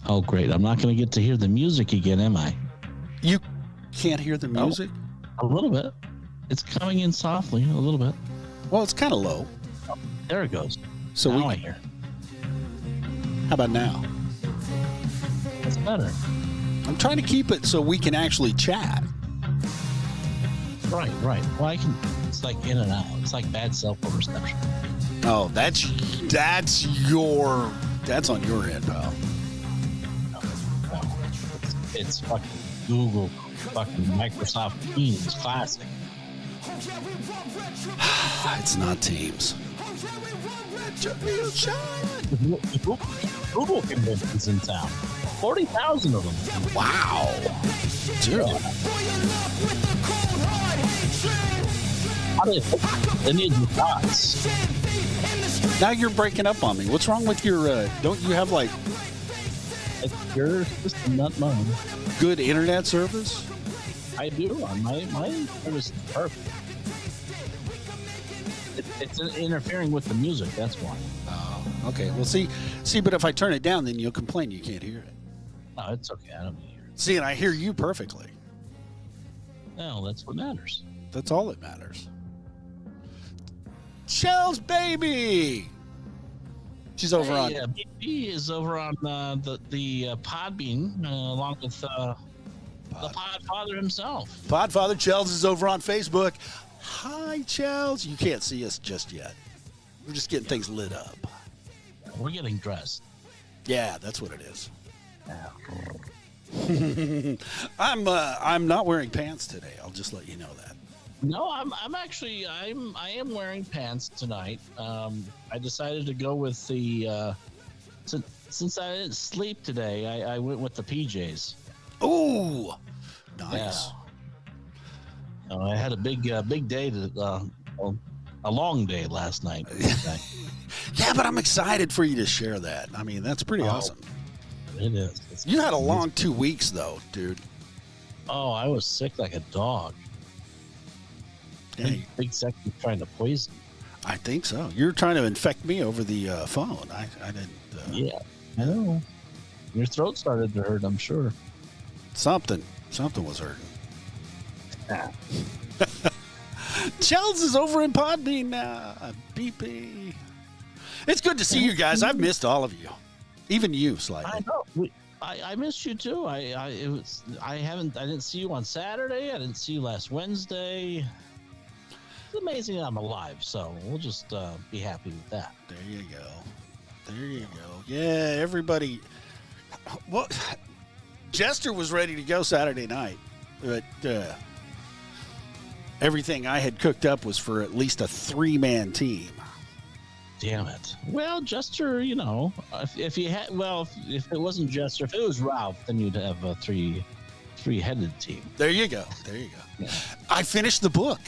Oh, great. I'm not going to get to hear the music again, am I? You can't hear the music? A little bit. It's coming in softly, a little bit. Well, it's kind of low. There it goes. So now I hear. How about now? It's better. I'm trying to keep it so we can actually chat. Right. Well, it's like in and out. It's like bad cell phone reception. Oh, that's on your end, pal. It's fucking Google, fucking Microsoft Teams Classic. It's not Teams. Google conventions in town. 40,000 of them. Wow. Dude. How do they need the dots? Now you're breaking up on me. What's wrong with your, don't you have like Your system, not mine. good internet service? I do. My service is perfect. It's interfering with the music. That's why. Oh, okay. Well, see, but if I turn it down, then you'll complain you can't hear it. No, it's okay. I don't hear it. See, and I hear you perfectly. No, that's what matters. That's all that matters. Shells, baby. She's over on. Yeah, BP is over on the Podbean along with the Podfather himself. Podfather Chels is over on Facebook. Hi, Chels. You can't see us just yet. We're just getting things lit up. We're getting dressed. Yeah, that's what it is. I'm not wearing pants today. I'll just let you know that. No, I am wearing pants tonight. I decided to go with the since I didn't sleep today, I went with the PJs. Ooh, nice. Yeah. I had a big day a long day last night. Yeah, but I'm excited for you to share that. I mean, that's pretty awesome. It is. You had a long 2 weeks though, dude. Oh, I was sick like a dog. Big section trying to poison. I think so. You're trying to infect me over the phone. I didn't. Yeah, I know. Your throat started to hurt, I'm sure. Something was hurting. Chels is over in Podbean now. BP. It's good to see you guys. I've missed all of you, even you slightly. I know. I missed you too. I didn't see you on Saturday. I didn't see you last Wednesday. It's amazing I'm alive, so we'll just be happy with that. There you go. Yeah, everybody. Well, Jester was ready to go Saturday night, but everything I had cooked up was for at least a 3-man team. Damn it. Well, Jester, if you had, if it wasn't Jester, if it was Ralph, then you'd have a three-headed team. There you go. Yeah. I finished the book.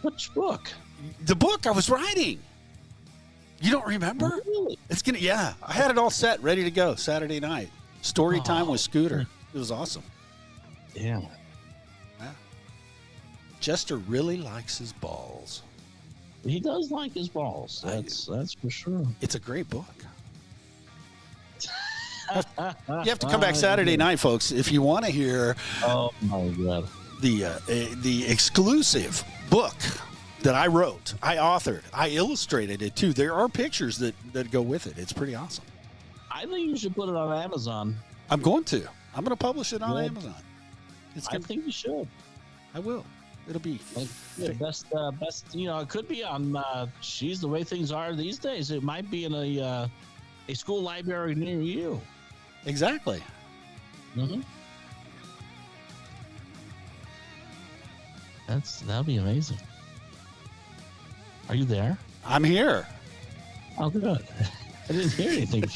Which book? The book I was writing. You don't remember? Really? Yeah. I had it all set, ready to go Saturday night. Story time with Scooter. It was awesome. Damn. Yeah. Jester really likes his balls. He does like his balls. That's for sure. It's a great book. You have to come back Saturday night, folks, if you want to hear. Oh my God. The exclusive book that I wrote, I authored, I illustrated it too. There are pictures that go with it. It's pretty awesome. I think you should put it on Amazon. I'm going to publish it on Amazon. I think you should. I will. It'll be best. It could be on. Geez, the way things are these days, it might be in a school library near you. Exactly. Mm-hmm. That'll be amazing. Are you there? I'm here. Oh, good. I didn't hear anything.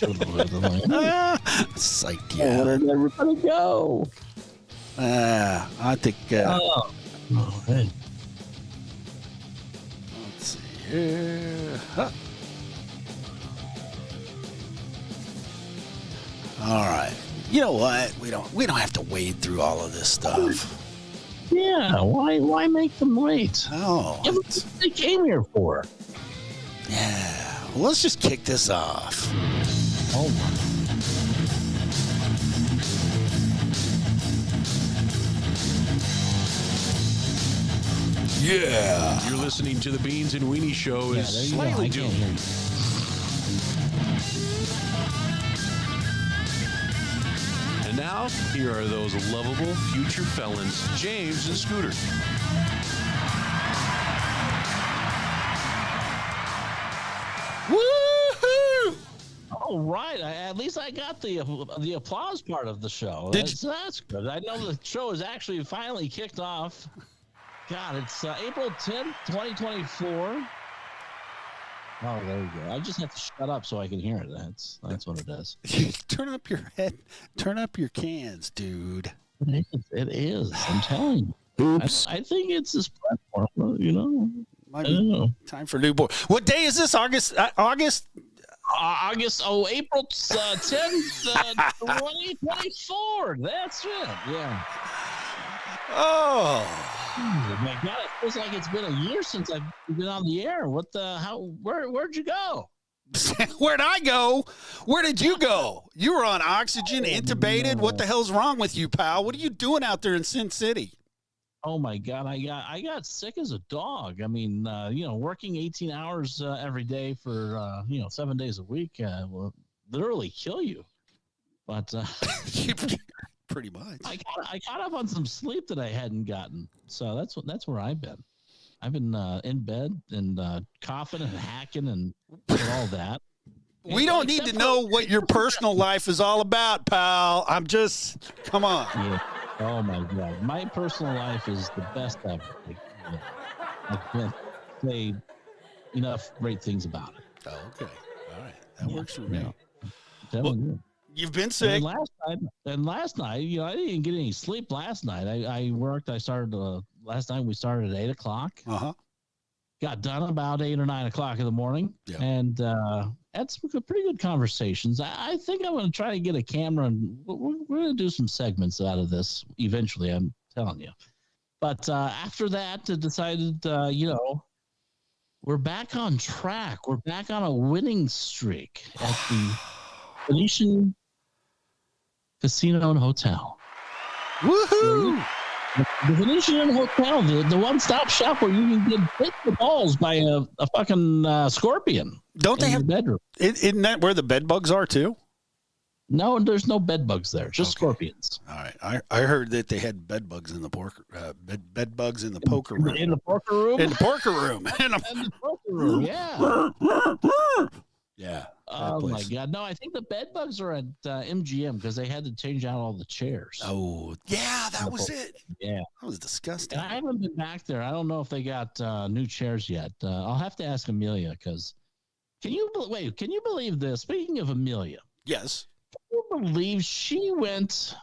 Psych, yeah. Where did everybody go? I think. Oh, hey. Let's see here. Huh. All right. You know what? We don't have to wade through all of this stuff. Yeah. Why make them wait? Oh, what they came here for. Yeah. Well, let's just kick this off. Oh my. Yeah. You're listening to the Beans and Weenie Show. Yeah, Is there you go. slightly I can't hear doomed. you. And now, here are those lovable future felons, James and Scooter. Woohoo! All right. At least I got the applause part of the show. Did That's good. I know the show is actually finally kicked off. God, it's April 10th, 2024. Oh, there you go. I just have to shut up so I can hear it. That's what it is. Turn up your head. Turn up your cans, dude. It is. I'm telling you. Oops. I think it's this platform, you know. Might I be don't know. time for new boy. What day is this? August? April 10th, 2024. That's it. Yeah. Oh. Oh my God, it feels like it's been a year since I've been on the air. Where'd you go? Where'd I go? Where did you go? You were on oxygen, intubated. no. What the hell's wrong with you, pal? What are you doing out there in Sin City? Oh my God, I got sick as a dog. I mean, working 18 hours every day for 7 days a week will literally kill you. But Pretty much. I caught up on some sleep that I hadn't gotten. So that's where I've been. I've been in bed and coughing and hacking and all that. We don't need to know what your personal life is all about, pal. Come on. Yeah. Oh my God, my personal life is the best ever. I can't say enough great things about it. Oh, okay. All right. That works for me. Yeah. Telling you. You've been sick. And last night, I didn't get any sleep last night. I worked. I started last night. We started at 8:00. Uh-huh. Got done about 8 or 9 o'clock in the morning, Yeah. and had some pretty good conversations. I think I'm going to try to get a camera, and we're going to do some segments out of this eventually. I'm telling you. But after that, I decided, we're back on track. We're back on a winning streak at the Venetian Casino and Hotel. Woohoo! The Venetian Hotel, the one-stop shop where you can get hit in the balls by a fucking scorpion. Don't they in have your bedroom? Isn't that where the bed bugs are too? No, there's no bed bugs there, just Okay. scorpions. All right. I heard that they had bed bugs in the bed bugs in the poker room. In the poker room? In the poker room. In the poker room, yeah. Yeah. Oh, my place. God. No, I think the bed bugs are at MGM because they had to change out all the chairs. Oh, yeah, that was it. Yeah. That was disgusting. And I haven't been back there. I don't know if they got new chairs yet. I'll have to ask Amelia because can you believe this? Speaking of Amelia, Yes. can you believe she went?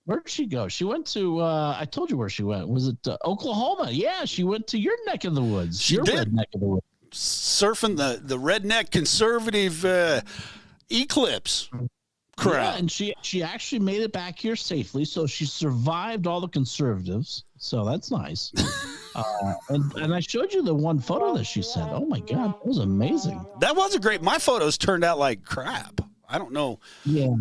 Where did she go? She went to. I told you where she went. Was it Oklahoma? Yeah, she went to your neck of the woods. She your did. red neck of the woods. Surfing the redneck conservative eclipse Yeah, crowd. and she actually made it back here safely. So she survived all the conservatives. So that's nice. And I showed you the one photo that she sent. Oh my God, it was amazing. That wasn't great. My photos turned out like crap. I don't know. Yeah.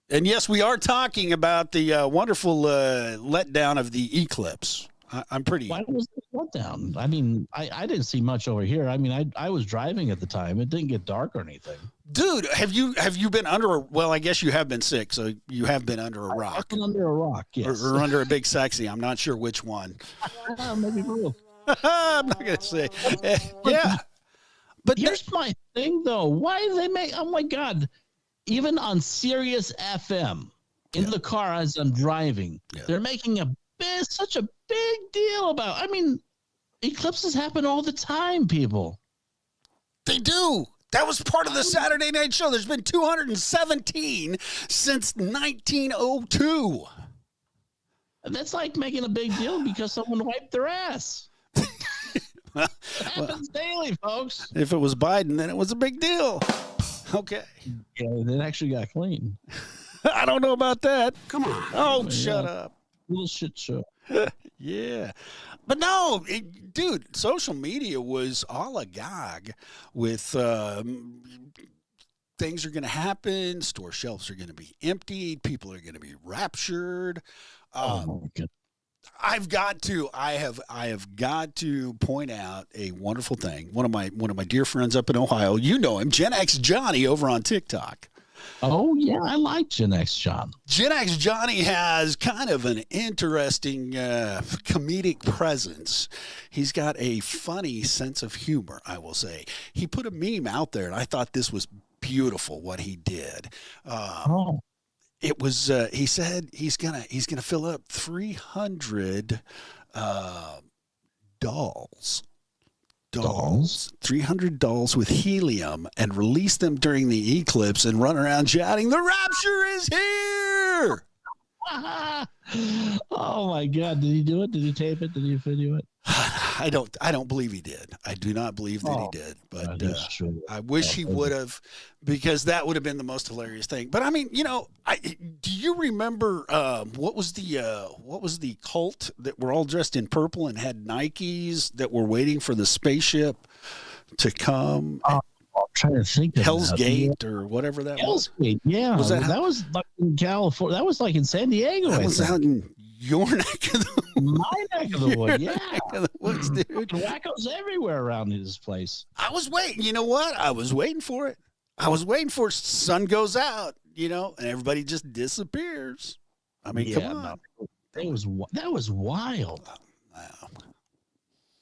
And yes, we are talking about the wonderful letdown of the eclipse. I'm pretty. Why was this letdown? I mean, I didn't see much over here. I mean, I was driving at the time. It didn't get dark or anything. Dude, have you been under well, I guess you have been sick, so you have been under a rock. I've been under a rock, yes. Or under a big sexy. I'm not sure which one. Maybe real. I'm not going to say. Yeah. But Here's my thing, though. Why do they make? Oh my God! Even on Sirius FM in the car as I'm driving, they're making such a big deal about. I mean, eclipses happen all the time, people. they do. That was part of the Saturday Night Show. There's been 217 since 1902. That's like making a big deal because someone wiped their ass. It happens daily, folks. If it was Biden, then it was a big deal. Okay. Yeah, it actually got clean. I don't know about that. Come on. Oh, shut up. Little shit show. Yeah. But no, dude, social media was all agog with things are going to happen. Store shelves are going to be emptied. People are going to be raptured. Oh, my God. I have got to point out a wonderful thing. One of my dear friends up in Ohio, you know him, Gen X Johnny over on TikTok. Oh yeah, I like Gen X John. Gen X Johnny has kind of an interesting comedic presence. He's got a funny sense of humor, I will say. He put a meme out there, and I thought this was beautiful what he did. It was he said he's gonna fill up 300 dolls. 300 dolls with helium and release them during the eclipse and run around shouting, "The rapture is here!" Oh my God! Did he do it? Did he tape it? Did he video it? I don't believe he did. I do not believe that he did. But I wish he would have, because that would have been the most hilarious thing. But I mean, you know, do you remember what was the cult that were all dressed in purple and had Nikes that were waiting for the spaceship to come? I'm trying to think of Hell's that. Gate or whatever that Hell's Gate, yeah. Was that was like in California. That was like in San Diego. That was out in your neck of the my neck of the woods. Yeah, neck of the woods, dude. Wackos everywhere around this place. I was waiting. You know what? I was waiting for it. I was waiting for it. Sun goes out, you know, and everybody just disappears. I mean, come on. No, that was wild. Wow.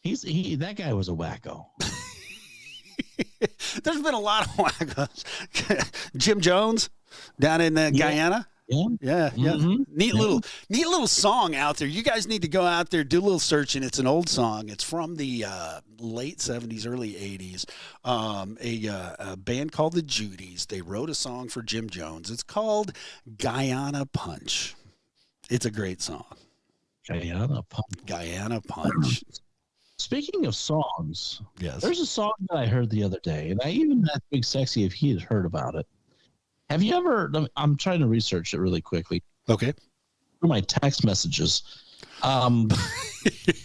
That guy was a wacko. There's been a lot of wackos. Jim Jones down in Guyana. Yeah. Mm-hmm. Neat little song out there. You guys need to go out there, do a little searching. It's an old song. It's from the late 70s, early 80s. A band called the Judies. They wrote a song for Jim Jones. It's called Guyana Punch. It's a great song. Guyana Punch. Speaking of songs, Yes. there's a song that I heard the other day, and I even asked Big Sexy if he had heard about it. Have you ever? I'm trying to research it really quickly Okay. through my text messages. No,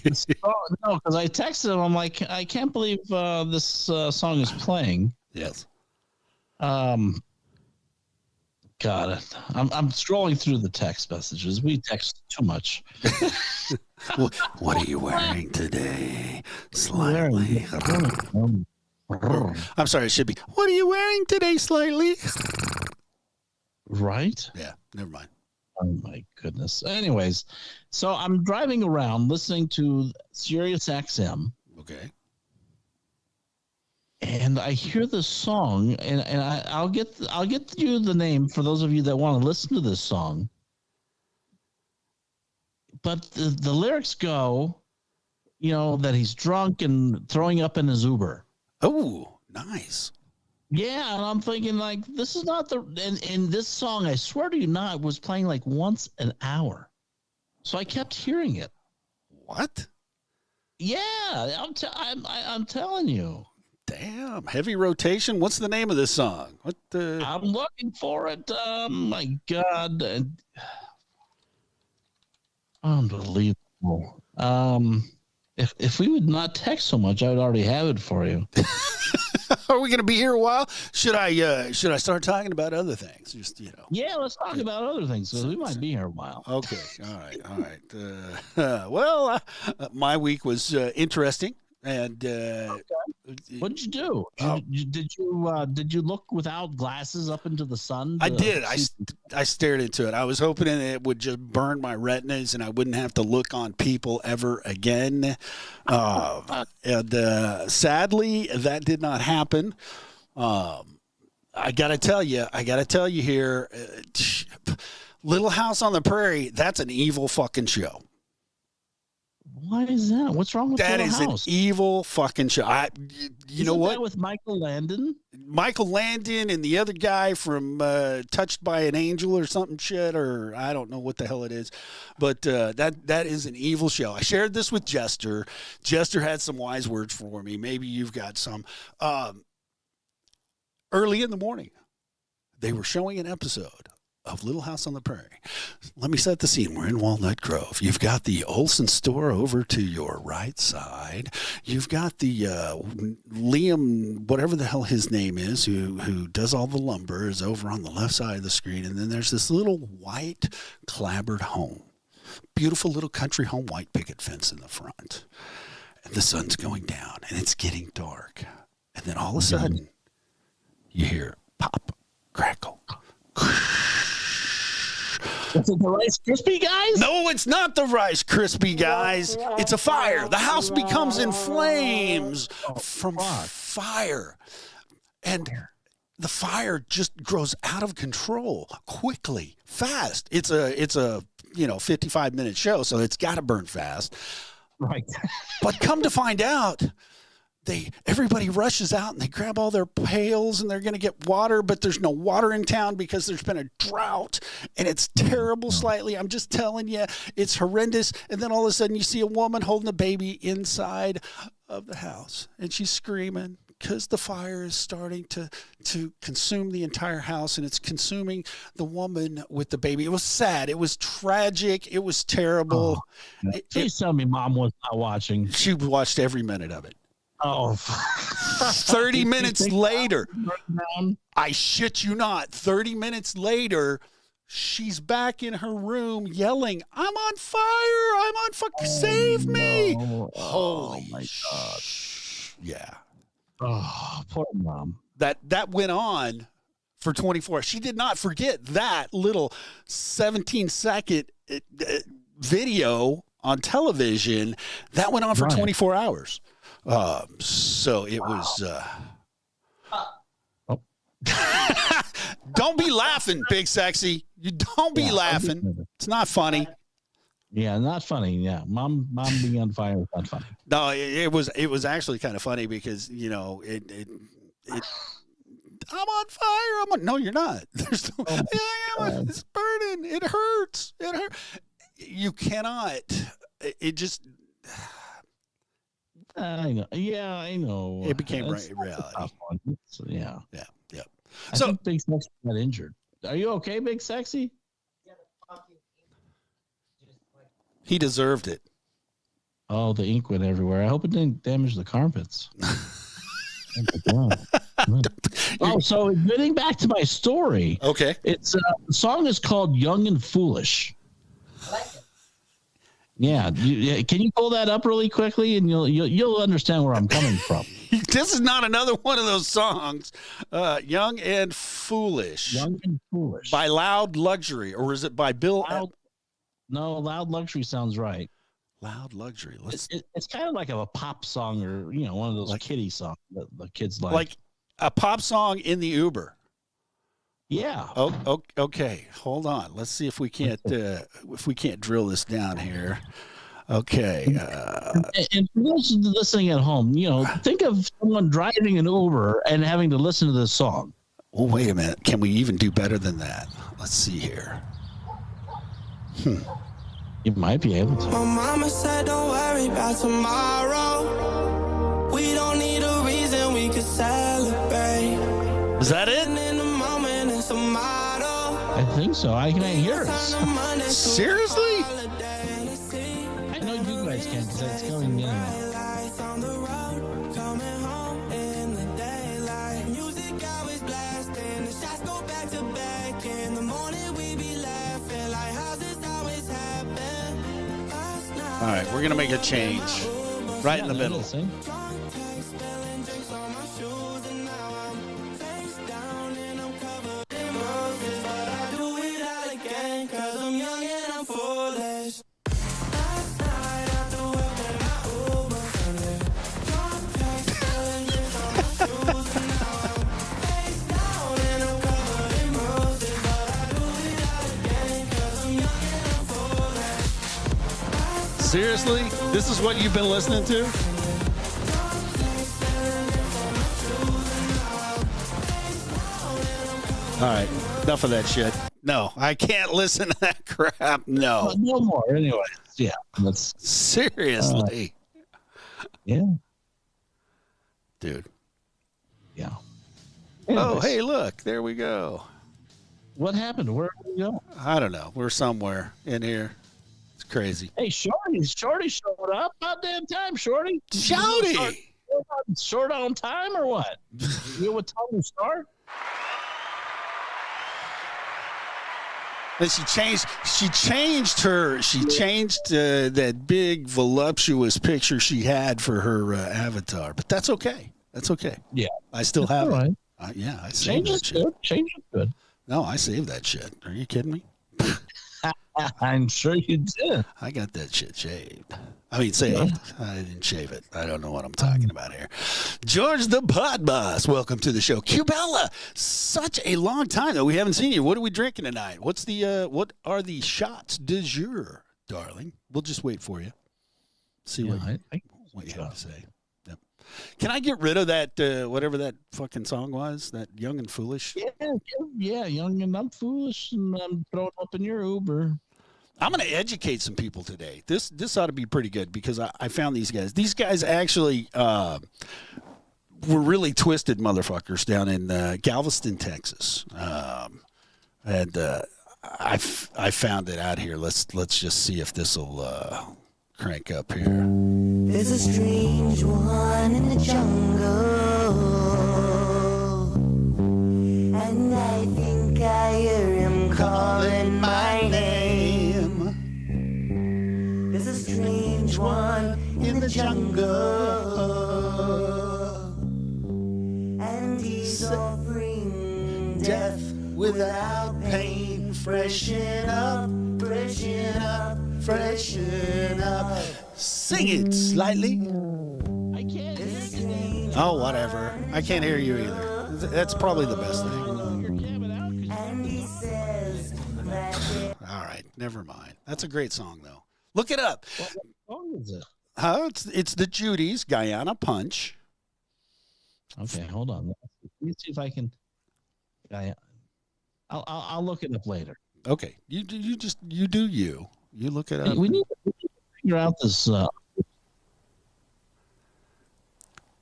because I texted him. I'm like, I can't believe this song is playing. Yes. God, I'm scrolling through the text messages. We text too much. What are you wearing today? Slightly. I'm sorry, it should be. What are you wearing today, Slightly? Right? Yeah, never mind. Oh my goodness. Anyways, so I'm driving around listening to Sirius XM, Okay. and I hear this song, and I'll get you the name for those of you that want to listen to this song. But the lyrics go, you know, that he's drunk and throwing up in his Uber. Oh, nice. Yeah, and I'm thinking like this is not and this song, I swear to you not, was playing like once an hour. So I kept hearing it. What? Yeah, I'm telling you. Damn, heavy rotation. What's the name of this song? What the? I'm looking for it. My God. Unbelievable. If we would not text so much, I would already have it for you. Are we going to be here a while? Should I start talking about other things? Just, you know. Yeah, let's talk about other things because we might be here a while. Okay. All right. Well, my week was interesting. And What did you do? Did you look without glasses up into the sun? I did. I stared into it. I was hoping it would just burn my retinas and I wouldn't have to look on people ever again. And sadly, that did not happen. I gotta tell you here, Little House on the Prairie. That's an evil fucking show. Why is that? What's wrong with that? Is House? An evil fucking show. You know what? That with Michael Landon? Michael Landon and the other guy from Touched by an Angel or something shit, or I don't know what the hell it is, but that is an evil show. I shared this with Jester. Jester had some wise words for me. Maybe you've got some. Early in the morning, they were showing an episode of Little House on the Prairie. Let me set the scene. We're in Walnut Grove. You've got the Olson store over to your right side. You've got the Liam, whatever the hell his name is, who does all the lumber, is over on the left side of the screen. And then there's this little white clapboard home. beautiful little country home white picket fence in the front. And the sun's going down, and it's getting dark. And then all of a sudden, you hear pop, crackle. Is it the Rice Krispie guys? No, it's not the Rice Krispie guys. It's a fire. The house becomes in flames from fire. And the fire just grows out of control quickly, fast. It's a 55-minute show, so it's got to burn fast. Right. But come to find out, everybody rushes out and they grab all their pails and they're going to get water, but there's no water in town because there's been a drought and it's terrible slightly. I'm just telling you, it's horrendous. And then all of a sudden you see a woman holding a baby inside of the house and she's screaming because the fire is starting to consume the entire house, and it's consuming the woman with the baby. It was sad. It was tragic. It was terrible. Please tell me Mom was not watching. She watched every minute of it. Oh, 30 minutes later, I shit you not, 30 minutes later, she's back in her room yelling, I'm on fire. I'm on fire. Save me. Holy my God. Yeah. Oh, poor Mom. That went on for 24 hours. She did not forget that little 17-second video on television. That went on for 24 hours. So it was. Don't be laughing, Big Sexy. You don't be laughing. It's not funny. Yeah, not funny. Yeah, mom being on fire is not funny. No, it was actually kind of funny because it I'm on fire. No, you're not. There's no, it's burning. It hurts. It hurts. You cannot. It just. I know. Yeah, I know. It became reality. So, yeah. So Big Sexy got injured. Are you okay, Big Sexy? He deserved it. Oh, the ink went everywhere. I hope it didn't damage the carpets. So getting back to my story. Okay. It's the song is called "Young and Foolish." I like it. Yeah, can you pull that up really quickly, and you'll understand where I'm coming from. This is not another one of those songs. "Young and Foolish." Young and Foolish by Loud Luxury, or is it by Bill? No, Loud Luxury sounds right. Loud Luxury. It's kind of like a pop song, or one of those kiddie songs that the kids like. Like a pop song in the Uber. Yeah. Oh, okay. Hold on. Let's see if we can't drill this down here. Okay. And for those listening at home, think of someone driving an Uber and having to listen to this song. Well, wait a minute. Can we even do better than that? Let's see here. You might be able to. My mama said, don't worry about tomorrow. We don't need a reason, we could celebrate. Is that it? In the moment, it's a motto. I think so. I can hear it. Seriously? I know you guys can because it's going in. All right, we're going to make a change right in the middle. Seriously? This is what you've been listening to? All right. Enough of that shit. No, I can't listen to that crap. No. No more. Anyway. Yeah. Seriously. Yeah. Dude. Yeah. Anyways. Oh, hey, look. There we go. What happened? Where did we go? I don't know. We're somewhere in here. It's crazy. Hey, Shorty showed up. About damn time, Shorty. Shorty. Short on time or what? You know what time we start? And she changed that big voluptuous picture she had for her avatar. But that's okay. That's okay. Yeah. I still have right. it. I saved that shit. Change is good. No, I saved that shit. Are you kidding me? I'm sure you did. I got that shit shaved. I mean, saved. I didn't shave it. I don't know what I'm talking about here. George the Pod Boss, welcome to the show. Cubella, such a long time though. We haven't seen you. What are we drinking tonight? What are the shots du jour, darling? We'll just wait for you. See what you have to say. Yep. Can I get rid of that whatever that fucking song was? That Young and Foolish? Yeah, Young and I'm Foolish, and I'm throwing up in your Uber. I'm going to educate some people today. This ought to be pretty good because I found these guys. These guys actually were really twisted motherfuckers down in Galveston, Texas. And I found it out here. Let's just see if this will crank up here. There's a strange one in the jungle, and I think I hear him calling my name. There's a strange one in the jungle, and he's offering death without pain. Freshen up, freshen up, freshen up. Sing it slightly. I can't hear you. Oh, whatever. I can't hear you either. That's probably the best thing. And he says that All right, never mind. That's a great song, though. Look it up. What song is it? It's the Judy's Guyana Punch. Okay, hold on. Let me see if I can. I'll look it up later. Okay, you do you. You look it up. We need to figure out this.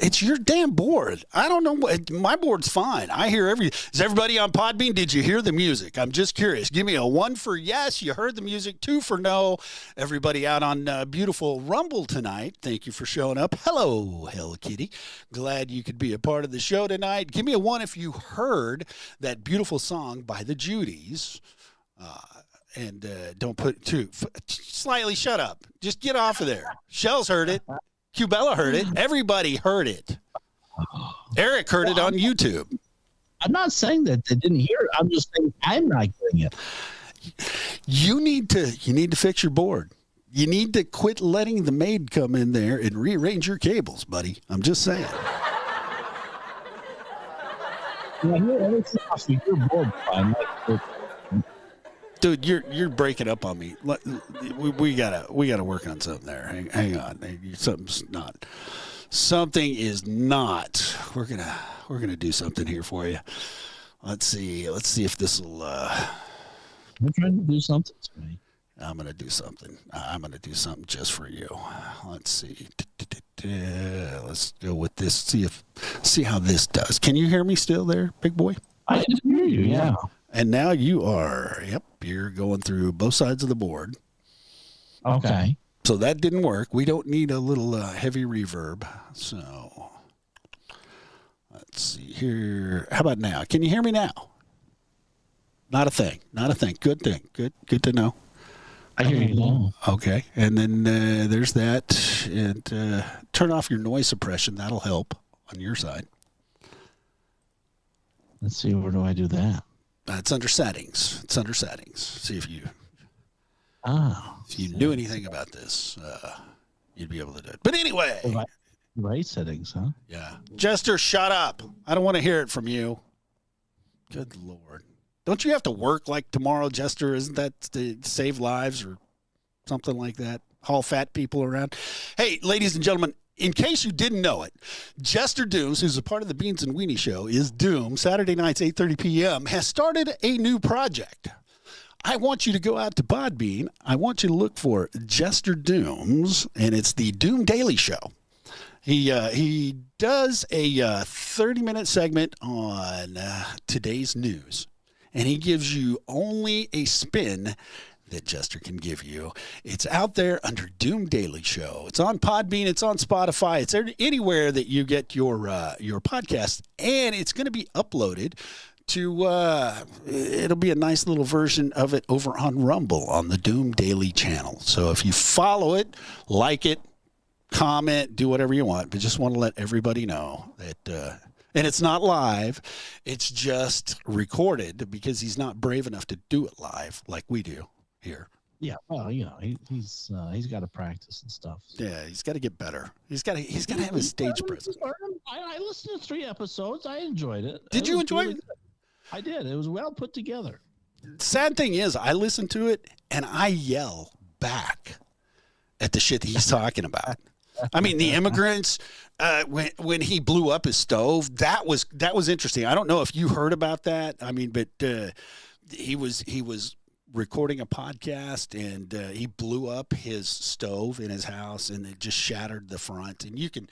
It's your damn board. I don't know what my board's fine. I hear Is everybody on Podbean? Did you hear the music? I'm just curious. Give me a 1 for yes. You heard the music. 2 for no. Everybody out on beautiful Rumble tonight. Thank you for showing up. Hello, Hello Kitty. Glad you could be a part of the show tonight. Give me a 1 if you heard that beautiful song by the Judys. And don't put 2. Slightly shut up. Just get off of there. Shell's heard it. Cubella heard it. Everybody heard it. Eric heard it on YouTube. I'm not saying that they didn't hear it. I'm just saying I'm not getting it. You need to fix your board. You need to quit letting the maid come in there and rearrange your cables, buddy. I'm just saying. I hear everything else. You're bored. Dude, you're breaking up on me. We gotta work on something there. Hang on. Something is not. We're gonna do something here for you. Let's see if this will. I'm trying to do something to me. I'm gonna do something. I'm gonna do something just for you. Let's see. Let's go with this. See how this does. Can you hear me still there, big boy? I can hear you. Yeah. And now you're going through both sides of the board. Okay. So that didn't work. We don't need a little heavy reverb. So let's see here. How about now? Can you hear me now? Not a thing. Good thing. Good to know. I hear you now. Okay. And then there's that. And turn off your noise suppression. That'll help on your side. Let's see. Where do I do that? It's under settings. See if you knew anything about this, you'd be able to do it. But anyway. Right settings, huh? Yeah. Jester, shut up. I don't want to hear it from you. Good Lord. Don't you have to work like tomorrow, Jester? Isn't that to save lives or something like that? Haul fat people around? Hey, ladies and gentlemen, in case you didn't know it, Jester Dooms, who's a part of the Beans and Weenie Show, is Doom, Saturday nights, 8:30 p.m., has started a new project. I want you to go out to Podbean. I want you to look for Jester Dooms, and it's the Doom Daily Show. He does a 30-minute segment on today's news, and he gives you only a spin that Jester can give you. It's out there under Doom Daily Show. It's on Podbean. It's on Spotify. It's anywhere that you get your podcast, and it's going to be uploaded it'll be a nice little version of it over on Rumble on the Doom Daily channel. So if you follow it, like it, comment, do whatever you want, but just want to let everybody know that, and it's not live, it's just recorded because he's not brave enough to do it live like we do here. Yeah, well, he's got to practice and stuff. Yeah, he's got to get better. He's got to have his stage presence. I listened to 3 episodes. I enjoyed it. Did you enjoy it? I did. It was well put together. Sad thing is, I listen to it and I yell back at the shit that he's talking about. I mean, the immigrants, when he blew up his stove, that was interesting. I don't know if you heard about that. I mean, but he was recording a podcast and he blew up his stove in his house and it just shattered the front. And you can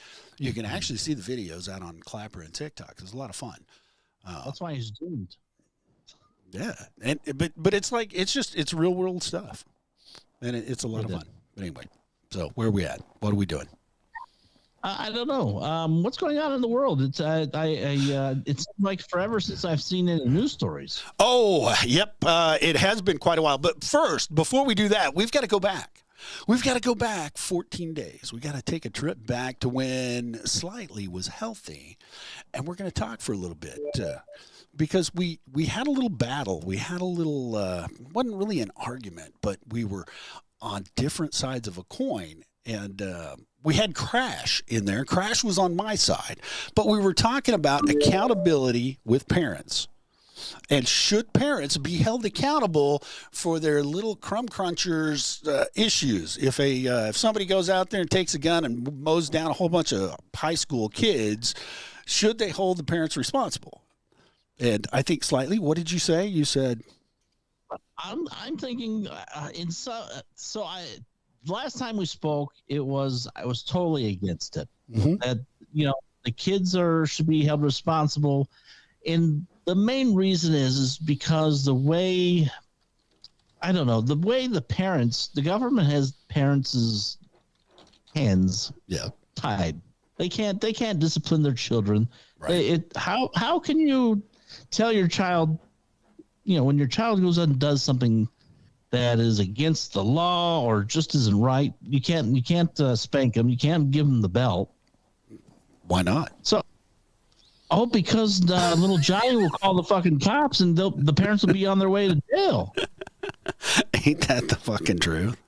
actually see the videos out on Clapper and TikTok. It's a lot of fun. That's why he's doomed. Yeah, but it's like it's real world stuff, and it's a lot of fun. But anyway, so where are we at? What are we doing? I don't know. What's going on in the world? It's it's like forever since I've seen any news stories. Oh, yep. It has been quite a while. But first, before we do that, we've got to go back. We've got to go back 14 days. We got to take a trip back to when Slightly was healthy, and we're going to talk for a little bit because we had a little battle. We had a little wasn't really an argument, but we were on different sides of a coin, and we had Crash in there. Crash was on my side, but we were talking about accountability with parents. And should parents be held accountable for their little crumb crunchers issues? If somebody goes out there and takes a gun and mows down a whole bunch of high school kids, should they hold the parents responsible? And I think Slightly, what did you say? You said, I'm thinking last time we spoke, I was totally against it. Mm-hmm. That the kids should be held responsible, and the main reason is because the way the government has parents' hands tied. They can't discipline their children. Right. How can you tell your child, when your child goes out and does something that is against the law or just isn't right, you can't spank them. You can't give them the belt. Why not? Because little Johnny will call the fucking cops and the parents will be on their way to jail. Ain't that the fucking truth?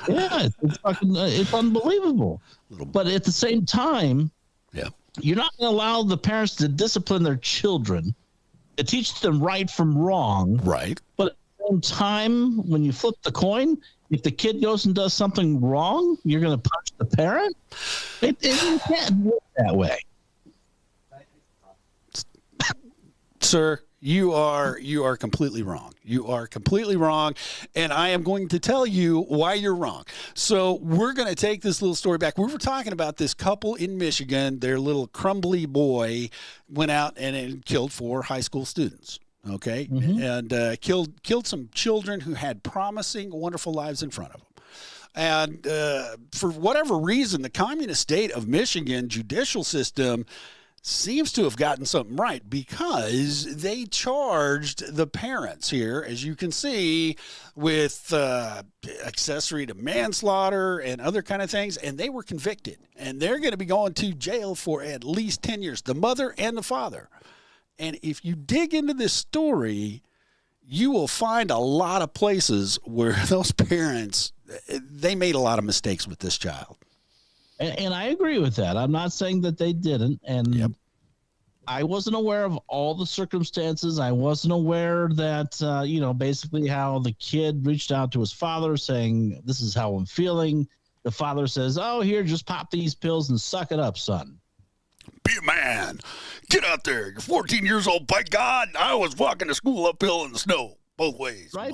Yeah, it's unbelievable. But at the same time, you're not going to allow the parents to discipline their children, to teach them right from wrong. Right. But at the same time, when you flip the coin, if the kid goes and does something wrong, you're going to punch the parent? It can't work that way. Sir, you are completely wrong. You are completely wrong, and I am going to tell you why you're wrong. So we're going to take this little story back. We were talking about this couple in Michigan. Their little crumbly boy went out and killed 4 high school students. Okay, and killed some children who had promising, wonderful lives in front of them. And for whatever reason, the communist state of Michigan judicial system seems to have gotten something right, because they charged the parents here, as you can see, with accessory to manslaughter and other kind of things, and they were convicted. And they're going to be going to jail for at least 10 years, the mother and the father. And if you dig into this story, you will find a lot of places where those parents, they made a lot of mistakes with this child. And I agree with that. I'm not saying that they didn't. And I wasn't aware of all the circumstances. I wasn't aware that, basically how the kid reached out to his father saying, this is how I'm feeling. The father says, oh, here, just pop these pills and suck it up, son. Be a man. Get out there. You're 14 years old. By God, I was walking to school uphill in the snow both ways. Right.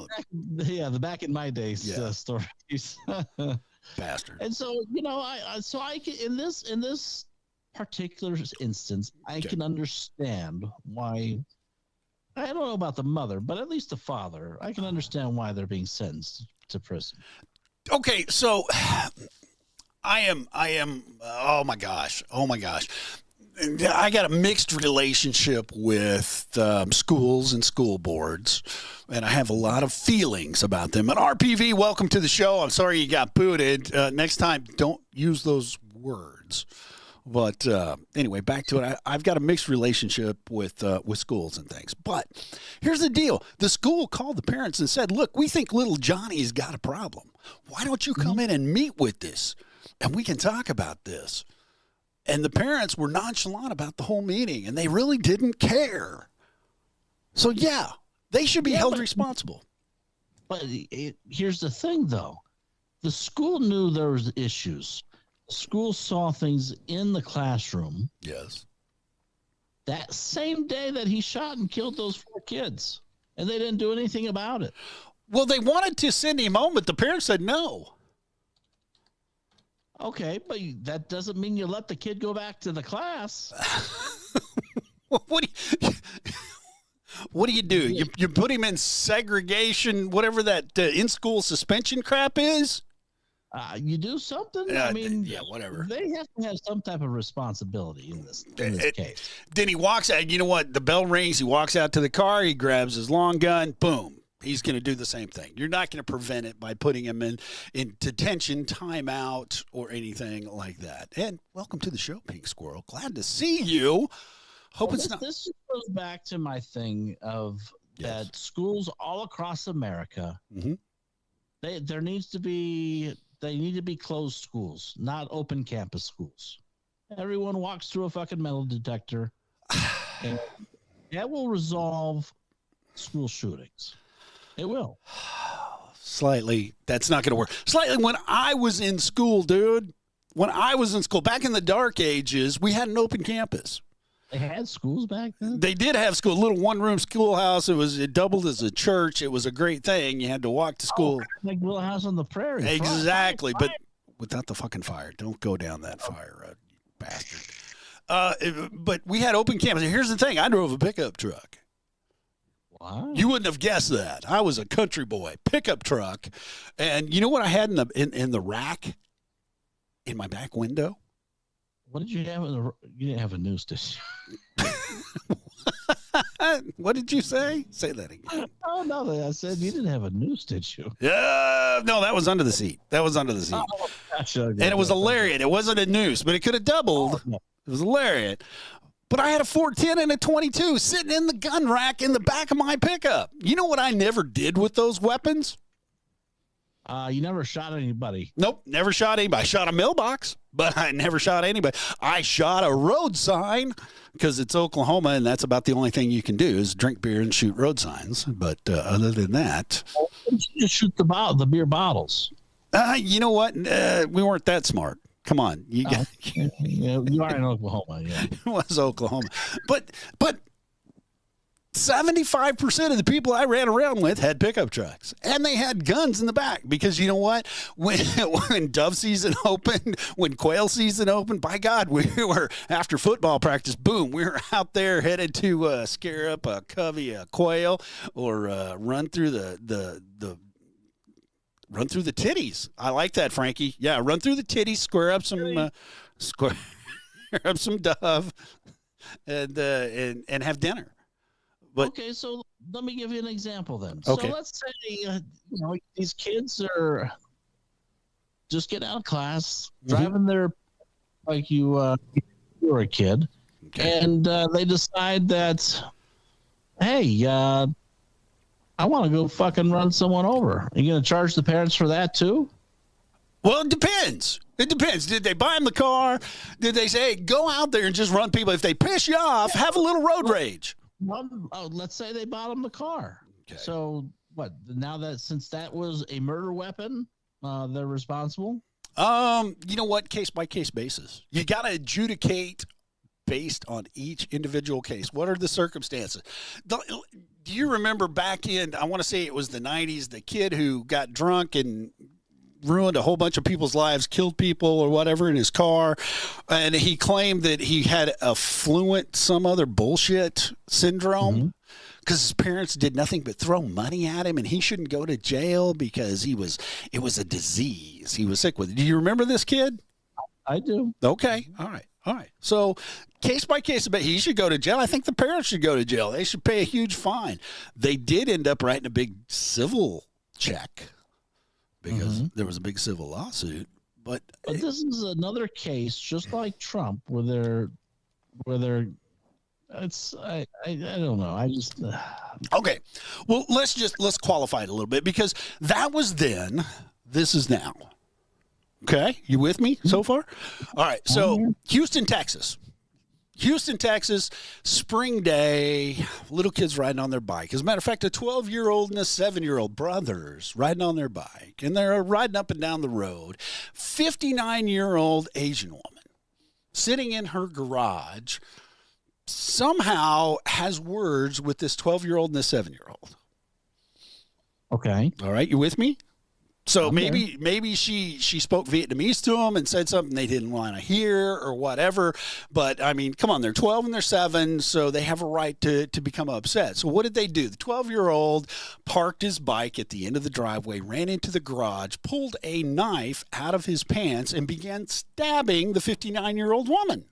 Back in my days stories. Bastard. And so, I can, in this particular instance, I can understand why. I don't know about the mother, but at least the father, I can understand why they're being sentenced to prison. Okay, so I am. Oh my gosh. I got a mixed relationship with schools and school boards, and I have a lot of feelings about them. And RPV, welcome to the show. I'm sorry you got booted. Next time, don't use those words. But anyway, back to it. I've got a mixed relationship with schools and things. But here's the deal. The school called the parents and said, look, we think little Johnny's got a problem. Why don't you come in and meet with this? And we can talk about this. And the parents were nonchalant about the whole meeting, and they really didn't care. So, yeah, they should be held responsible. But here's the thing, though. The school knew there was issues. The school saw things in the classroom. Yes. That same day that he shot and killed those 4 kids, and they didn't do anything about it. Well, they wanted to send him home, but the parents said no. Okay, but that doesn't mean you let the kid go back to the class. What do you do? You put him in segregation, whatever that in-school suspension crap is? You do something? I mean, yeah, whatever. They have to have some type of responsibility in this case. Then he walks out. You know what? The bell rings. He walks out to the car. He grabs his long gun. Boom. He's going to do the same thing. You're not going to prevent it by putting him in detention, timeout, or anything like that. And welcome to the show, Pink Squirrel. Glad to see you. Hope it's not. This goes back to my thing of that schools all across America. Mm-hmm. They need to be closed schools, not open campus schools. Everyone walks through a fucking metal detector, and that will resolve school shootings. It will. Slightly. That's not going to work. Slightly. When I was in school, dude, back in the dark ages, we had an open campus. They had schools back then? They did have school, a little one-room schoolhouse. It doubled as a church. It was a great thing. You had to walk to school. Like Little House on the Prairie. Exactly. But without the fucking fire. Don't go down that fire road, you bastard. But we had open campus. Here's the thing. I drove a pickup truck. Wow. You wouldn't have guessed that. I was a country boy, pickup truck. And you know what I had in the rack in my back window? What did you have? You didn't have a news dish. What did you say? Say that again. Oh, no. I said you didn't have a noose, did you? No, that was under the seat. Oh, gotcha. And it was a lariat. It wasn't a noose, but it could have doubled. It was a lariat. But I had a 410 and a 22 sitting in the gun rack in the back of my pickup. You know what I never did with those weapons? You never shot anybody. Nope, never shot anybody. I shot a mailbox, but I never shot anybody. I shot a road sign because it's Oklahoma, and that's about the only thing you can do is drink beer and shoot road signs. But other than that, you just shoot the beer bottles. You know what? We weren't that smart. Come on, you are in Oklahoma. Yeah, it was Oklahoma, but 75% of the people I ran around with had pickup trucks, and they had guns in the back because you know what? When dove season opened, when quail season opened, by God, we were after football practice. Boom, we were out there headed to scare up a covey of quail or run through the titties. I like that, Frankie. Yeah, run through the titties, square up some dove, and have dinner. But, okay, so let me give you an example then. Okay. So let's say these kids are just getting out of class, driving their like you were a kid, and they decide that, hey, I want to go fucking run someone over. Are you going to charge the parents for that too? Well, it depends. Did they buy them the car? Did they say, hey, go out there and just run people? If they piss you off, have a little road rage. Well, let's say they bought them the car. Okay. So what? Now that since that was a murder weapon, they're responsible? You know what? Case by case basis. You got to adjudicate based on each individual case. What are the circumstances? Do you remember back in, I want to say it was the 90s, the kid who got drunk and ruined a whole bunch of people's lives, killed people or whatever in his car, and he claimed that he had affluent some other bullshit syndrome because his parents did nothing but throw money at him, and he shouldn't go to jail because it was a disease he was sick with. Do you remember this kid? I do. Okay. All right. So case by case, but he should go to jail. I think the parents should go to jail. They should pay a huge fine. They did end up writing a big civil check because there was a big civil lawsuit. But this is another case, just like Trump, where it's I don't know. I just okay. Well, let's qualify it a little bit because that was then. This is now. Okay, you with me so far? All right. So Houston, Texas, spring day. Little kids riding on their bike. As a matter of fact, a 12-year-old and a 7-year-old brothers riding on their bike, and they're riding up and down the road. 59-year-old Asian woman sitting in her garage somehow has words with this 12-year-old and this 7-year-old. Okay. All right, you with me? So maybe she spoke Vietnamese to them and said something they didn't want to hear or whatever. But, I mean, come on, they're 12 and they're 7, so they have a right to become upset. So what did they do? The 12-year-old parked his bike at the end of the driveway, ran into the garage, pulled a knife out of his pants, and began stabbing the 59-year-old woman.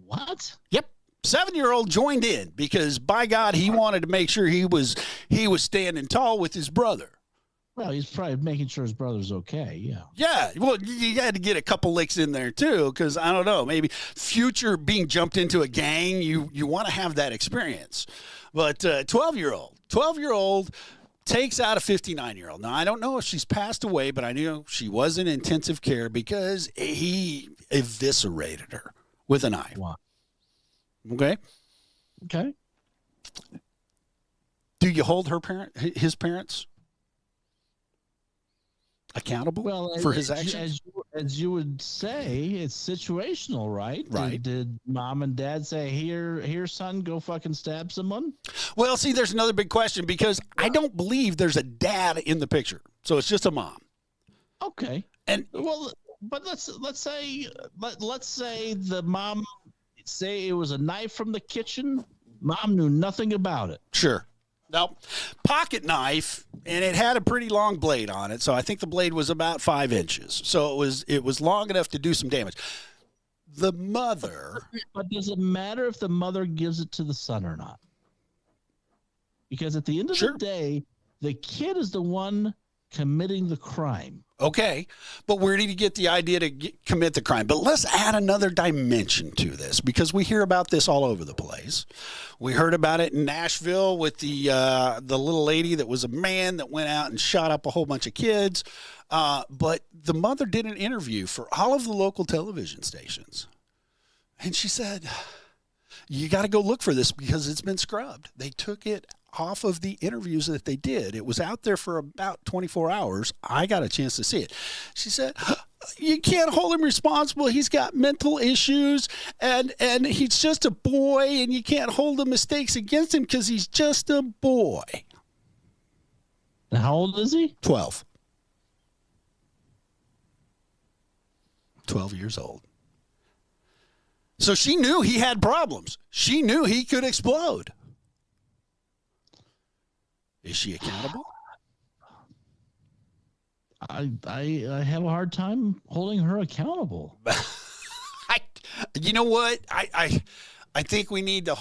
What? Yep. 7-year-old joined in because, by God, he wanted to make sure he was standing tall with his brother. Well, he's probably making sure his brother's okay. Yeah. Yeah. Well, you had to get a couple licks in there too, because I don't know, maybe future being jumped into a gang, you want to have that experience. But 12-year-old takes out a 59-year-old. Now I don't know if she's passed away, but I knew she was in intensive care because he eviscerated her with a knife. Wow. Okay. Okay. Do you hold his parents accountable for his actions? As you would say, it's situational, right? Right. Did mom and dad say, here, son, go fucking stab someone? Well, see, there's another big question because I don't believe there's a dad in the picture. So it's just a mom. Okay. And well, but let's say the mom say it was a knife from the kitchen. Mom knew nothing about it. Sure. Now, pocket knife, and it had a pretty long blade on it, so I think the blade was about 5 inches. So it was long enough to do some damage. The mother. But does it matter if the mother gives it to the son or not? Because at the end of the day, the kid is the one committing the crime. Okay, but where did he get the idea to commit the crime? But let's add another dimension to this because we hear about this all over the place. We heard about it in Nashville with the little lady that was a man that went out and shot up a whole bunch of kids. But the mother did an interview for all of the local television stations. And she said, you got to go look for this because it's been scrubbed. They took it off of the interviews that they did. It was out there for about 24 hours. I got a chance to see it. She said, you can't hold him responsible. He's got mental issues and he's just a boy and you can't hold the mistakes against him because he's just a boy. And how old is he? 12. 12 years old. So she knew he had problems. She knew he could explode. Is she accountable? I have a hard time holding her accountable. You know what? I think we need to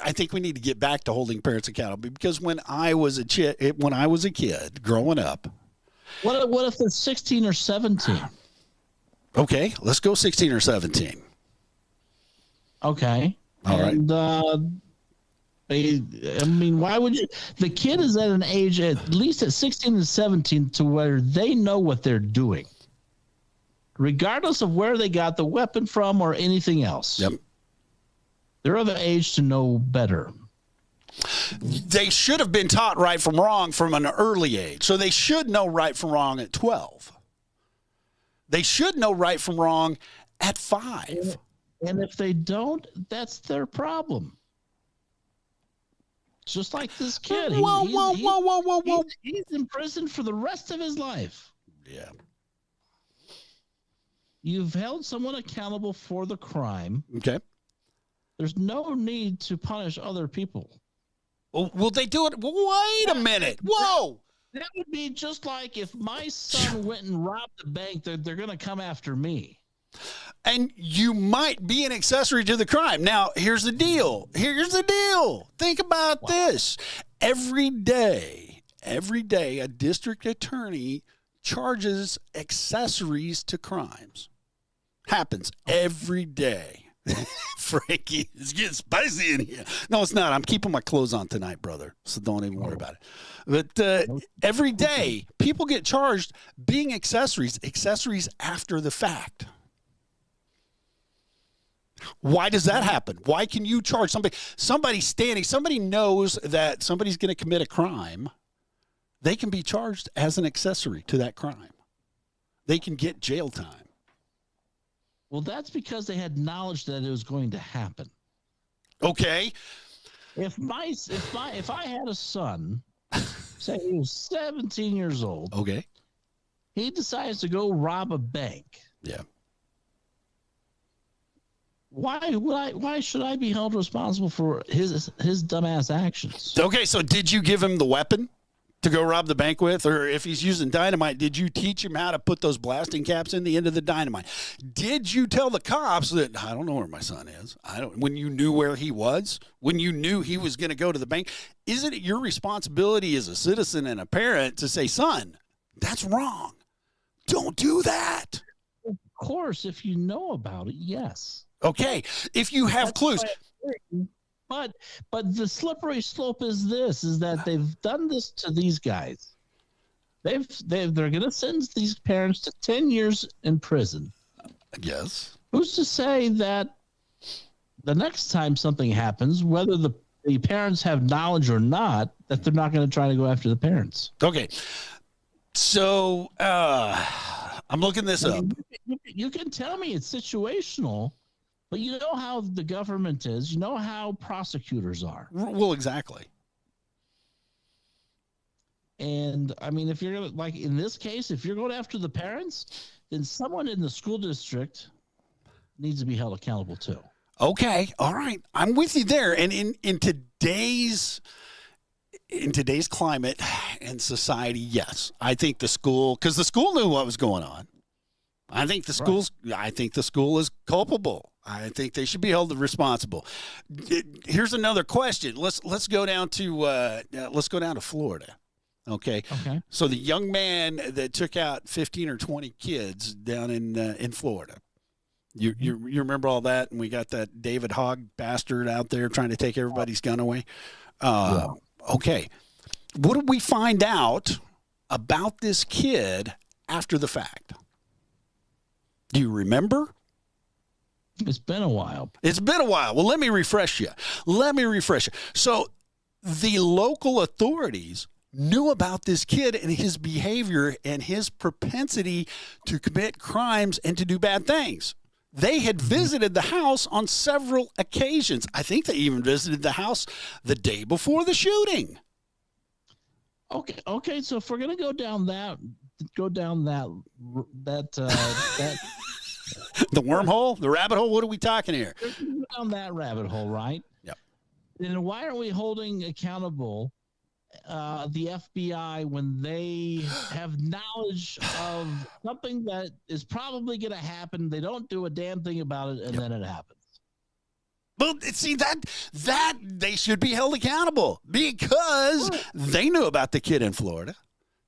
I think we need to get back to holding parents accountable because when I was a kid growing up. What if they're 16 or 17? Okay, let's go 16 or 17. Okay. All right. I mean, why would you? The kid is at an age, at least at 16 and 17, to where they know what they're doing, regardless of where they got the weapon from or anything else. Yep. They're of the age to know better. They should have been taught right from wrong from an early age. So they should know right from wrong at 12. They should know right from wrong at 5. And if they don't, that's their problem. Just like this kid. Whoa. He's in prison for the rest of his life. Yeah. You've held someone accountable for the crime. Okay. There's no need to punish other people. Well, will they do it? Wait a minute. Whoa. That would be just like if my son went and robbed the bank, they're going to come after me. And you might be an accessory to the crime. Now, here's the deal. Think about this. Every day, a district attorney charges accessories to crimes. Happens every day. Frankie, it's getting spicy in here. No, it's not. I'm keeping my clothes on tonight, brother. So don't even worry about it. But every day, people get charged being accessories after the fact. Why does that happen? Why can you charge somebody knows that somebody's going to commit a crime, they can be charged as an accessory to that crime. They can get jail time. Well, that's because they had knowledge that it was going to happen. Okay. If I had a son, say he was 17 years old. Okay. He decides to go rob a bank. Yeah. Why should I be held responsible for his dumbass actions? Okay, so did you give him the weapon to go rob the bank with? Or if he's using dynamite, did you teach him how to put those blasting caps in the end of the dynamite? Did you tell the cops that, I don't know where my son is? When you knew where he was, when you knew he was going to go to the bank, isn't it your responsibility as a citizen and a parent to say, son, that's wrong. Don't do that. Of course, if you know about it, yes. Okay, if you have clues. But the slippery slope is that they've done this to these guys. They're going to sentence these parents to 10 years in prison. Yes. Who's to say that the next time something happens, whether the parents have knowledge or not, that they're not going to try to go after the parents? Okay. So I'm looking this up. You can tell me it's situational. But you know how the government is. You know how prosecutors are. Well, exactly. And, I mean, if you're like in this case, if you're going after the parents, then someone in the school district needs to be held accountable too. Okay. All right. I'm with you there. And in today's climate and society, yes, I think the school, because the school knew what was going on. I think the school is culpable. I think they should be held responsible. Here's another question. Let's go down to Florida. Okay. So the young man that took out 15 or 20 kids down in Florida. You remember all that? And we got that David Hogg bastard out there trying to take everybody's gun away. Okay. What did we find out about this kid after the fact? Do you remember? It's been a while. Well, let me refresh you. So the local authorities knew about this kid and his behavior and his propensity to commit crimes and to do bad things. They had visited the house on several occasions. I think they even visited the house the day before the shooting. Okay. So if we're gonna go down that the wormhole, the rabbit hole. What are we talking here? Down that rabbit hole, right? Yep. Then why aren't we holding accountable the FBI when they have knowledge of something that is probably going to happen? They don't do a damn thing about it, and then it happens. Well, see, that they should be held accountable because they knew about the kid in Florida.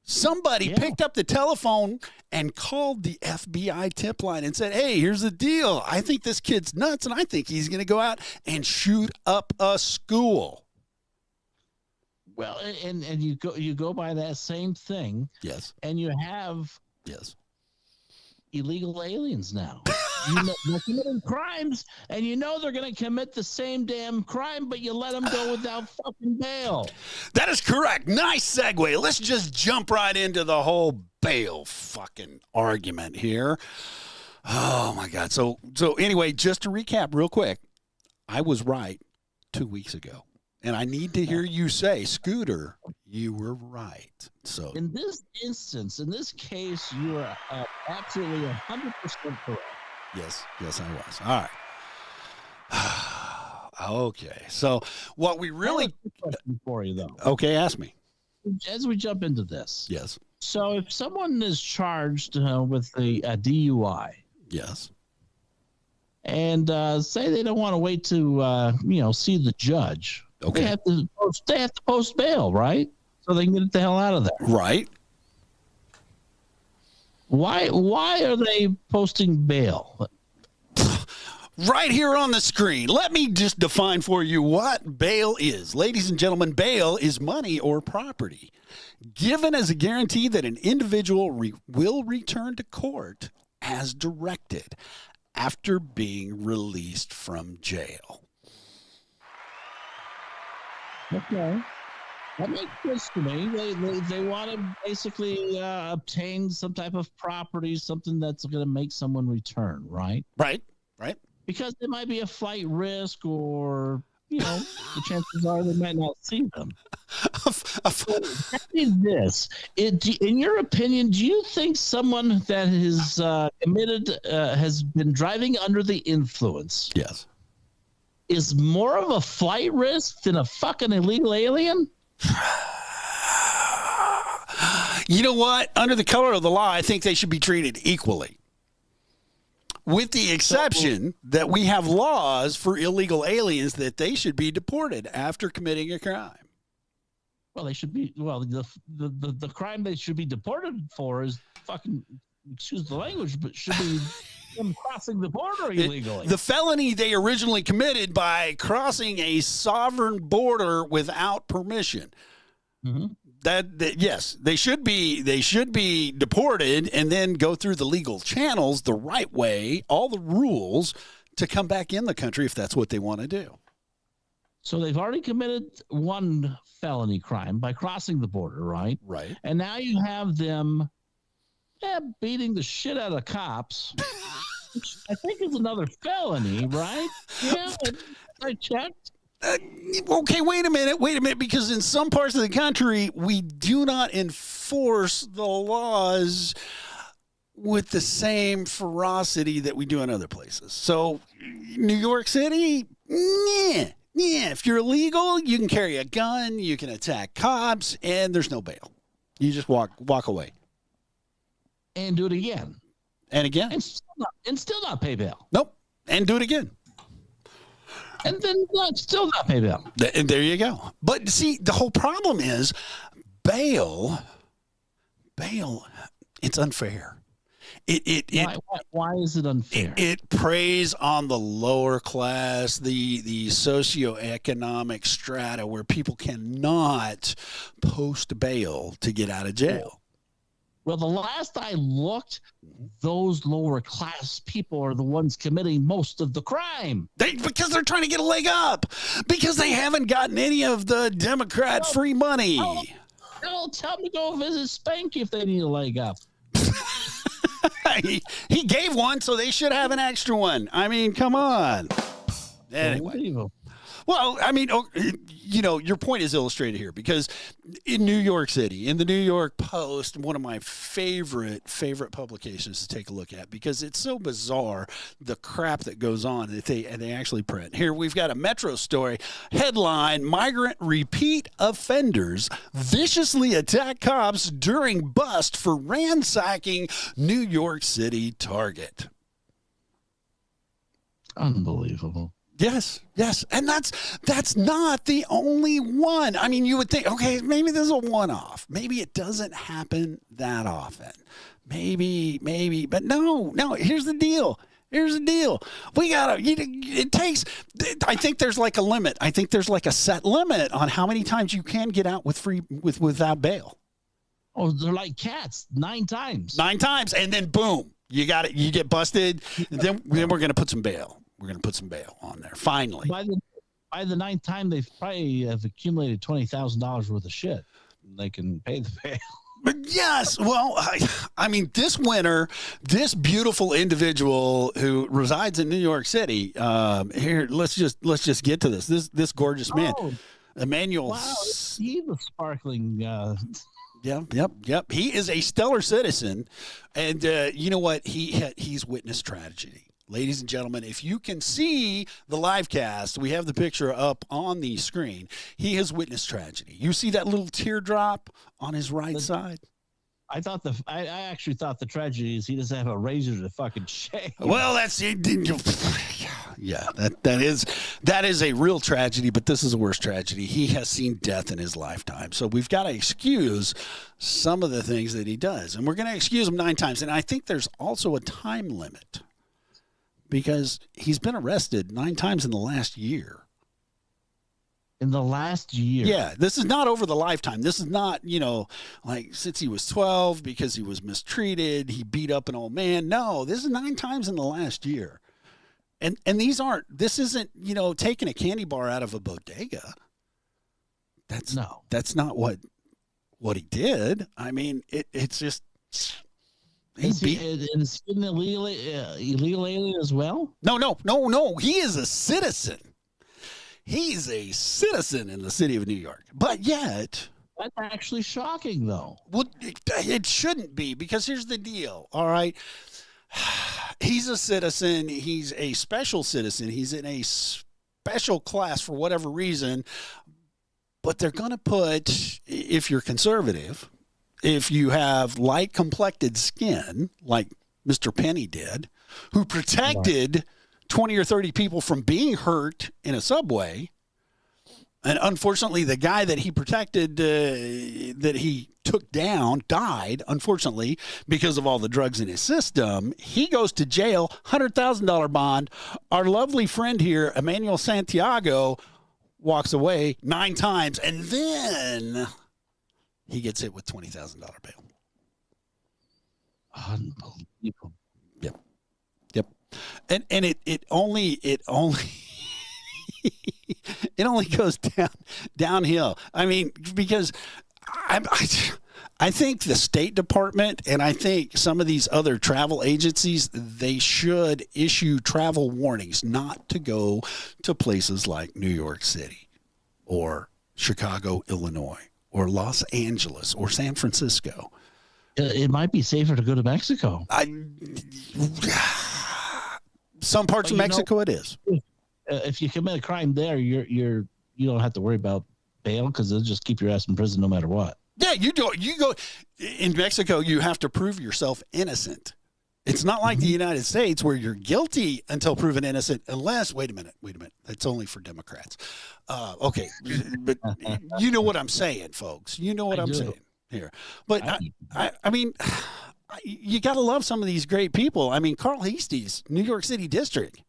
Somebody picked up the telephone and called the FBI tip line and said, hey, here's the deal. I think this kid's nuts, and I think he's going to go out and shoot up a school. Well, and you go by that same thing. Yes. And you have illegal aliens now. They're committing crimes, and you know they're going to commit the same damn crime, but you let them go without fucking bail. That is correct. Nice segue. Let's just jump right into the whole bail fucking argument here. Oh, my God. So anyway, just to recap real quick, I was right 2 weeks ago. And I need to hear you say, Scooter, you were right. So in this instance, in this case, you are absolutely 100% correct. Yes, I was. All right. Okay. So what we really for you though. Okay, ask me. As we jump into this. Yes. So if someone is charged with a DUI. Yes. and say they don't want to wait to see the judge. Okay. They have to post bail, right? So they can get the hell out of there. Right. Why are they posting bail? Right here on the screen. Let me just define for you what bail is. Ladies and gentlemen, bail is money or property given as a guarantee that an individual will return to court as directed after being released from jail. Okay. That makes sense to me. They want to basically obtain some type of property, something that's going to make someone return, right? Right. Because there might be a flight risk, or the chances are they might not see them. In your opinion, do you think someone that is committed has been driving under the influence? Yes. Is more of a flight risk than a fucking illegal alien? You know what? Under the color of the law, I think they should be treated equally. With the exception that we have laws for illegal aliens that they should be deported after committing a crime. Well, they should be. Well, the crime they should be deported for is fucking, excuse the language, but should be them crossing the border illegally. The felony they originally committed by crossing a sovereign border without permission. Mm-hmm. That yes, they should be deported and then go through the legal channels the right way, all the rules to come back in the country if that's what they want to do. So they've already committed one felony crime by crossing the border, right? Right. And now you have them beating the shit out of cops, which I think is another felony, right? Yeah, I checked. Okay, wait a minute, because in some parts of the country, we do not enforce the laws with the same ferocity that we do in other places. So, New York City, yeah. If you're illegal, you can carry a gun, you can attack cops, and there's no bail. You just walk away. And do it again. And again. And still not pay bail. Nope. And do it again. And then still not pay bail. And there you go. But see, the whole problem is bail, it's unfair. Why is it unfair? It preys on the lower class, the socioeconomic strata where people cannot post bail to get out of jail. Well, the last I looked, those lower class people are the ones committing most of the crime. Because they're trying to get a leg up. Because they haven't gotten any of the Democrat free money. Tell them to go visit Spanky if they need a leg up. He gave one, so they should have an extra one. I mean, come on. Anyway. Well, I mean, your point is illustrated here because in New York City, in the New York Post, one of my favorite publications to take a look at because it's so bizarre, the crap that goes on that they actually print. Here we've got a Metro story headline: migrant repeat offenders viciously attack cops during bust for ransacking New York City Target. Unbelievable. Yes. And that's not the only one. I mean, you would think, okay, maybe this is a one-off. Maybe it doesn't happen that often. Maybe, but no, here's the deal. I think there's like a limit. I think there's like a set limit on how many times you can get out without bail. Oh, they're like cats, 9 times. 9 times, and then boom, you got it. You get busted, and then we're going to put some bail. We're going to put some bail on there. Finally. By the 9th time, they've probably have accumulated $20,000 worth of shit. They can pay the bail. But yes, well, I mean, this winter, this beautiful individual who resides in New York City. Here, let's just get to this. This gorgeous man, Emmanuel. Wow, he's a sparkling. Yep. He is a stellar citizen, and you know what? He's witnessed tragedy. Ladies and gentlemen, if you can see the live cast, we have the picture up on the screen. He has witnessed tragedy. You see that little teardrop on his right side? I actually thought the tragedy is he doesn't have a razor to fucking shave. Well, that's it. Yeah, that is a real tragedy, but this is a worse tragedy. He has seen death in his lifetime. So we've got to excuse some of the things that he does. And we're going to excuse him 9 times. And I think there's also a time limit because he's been arrested 9 times in the last year. In the last year. Yeah, this is not over the lifetime. This is not, like since he was 12 because he was mistreated, he beat up an old man. No, this is 9 times in the last year. And this isn't, taking a candy bar out of a bodega. That's not what he did. I mean, it's just is he an illegal alien as well? No. He is a citizen. He's a citizen in the city of New York, but yet that's actually shocking, though. Well, it shouldn't be because here's the deal. All right, he's a citizen. He's a special citizen. He's in a special class for whatever reason. But they're going to put, if you're conservative, if you have light complected skin, like Mr. Penny did, who protected 20 or 30 people from being hurt in a subway. And unfortunately, the guy that he protected, that he took down, died, unfortunately, because of all the drugs in his system. He goes to jail, $100,000 bond. Our lovely friend here, Emmanuel Santiago, walks away 9 times. And then he gets hit with $20,000 bail. Unbelievable. Yep. And it only goes downhill. I mean, because I think the State Department and I think some of these other travel agencies, they should issue travel warnings not to go to places like New York City or Chicago, Illinois, or Los Angeles or San Francisco. It might be safer to go to Mexico. Some parts of Mexico it is. If you commit a crime there, you don't have to worry about bail because they'll just keep your ass in prison no matter what. Yeah, you do. You go in Mexico, you have to prove yourself innocent. It's not like the United States where you're guilty until proven innocent, unless wait a minute. That's only for Democrats. Okay, but you know what I'm saying, folks. You know what I'm saying here. But I mean, you got to love some of these great people. I mean, Carl Heasties, New York City District.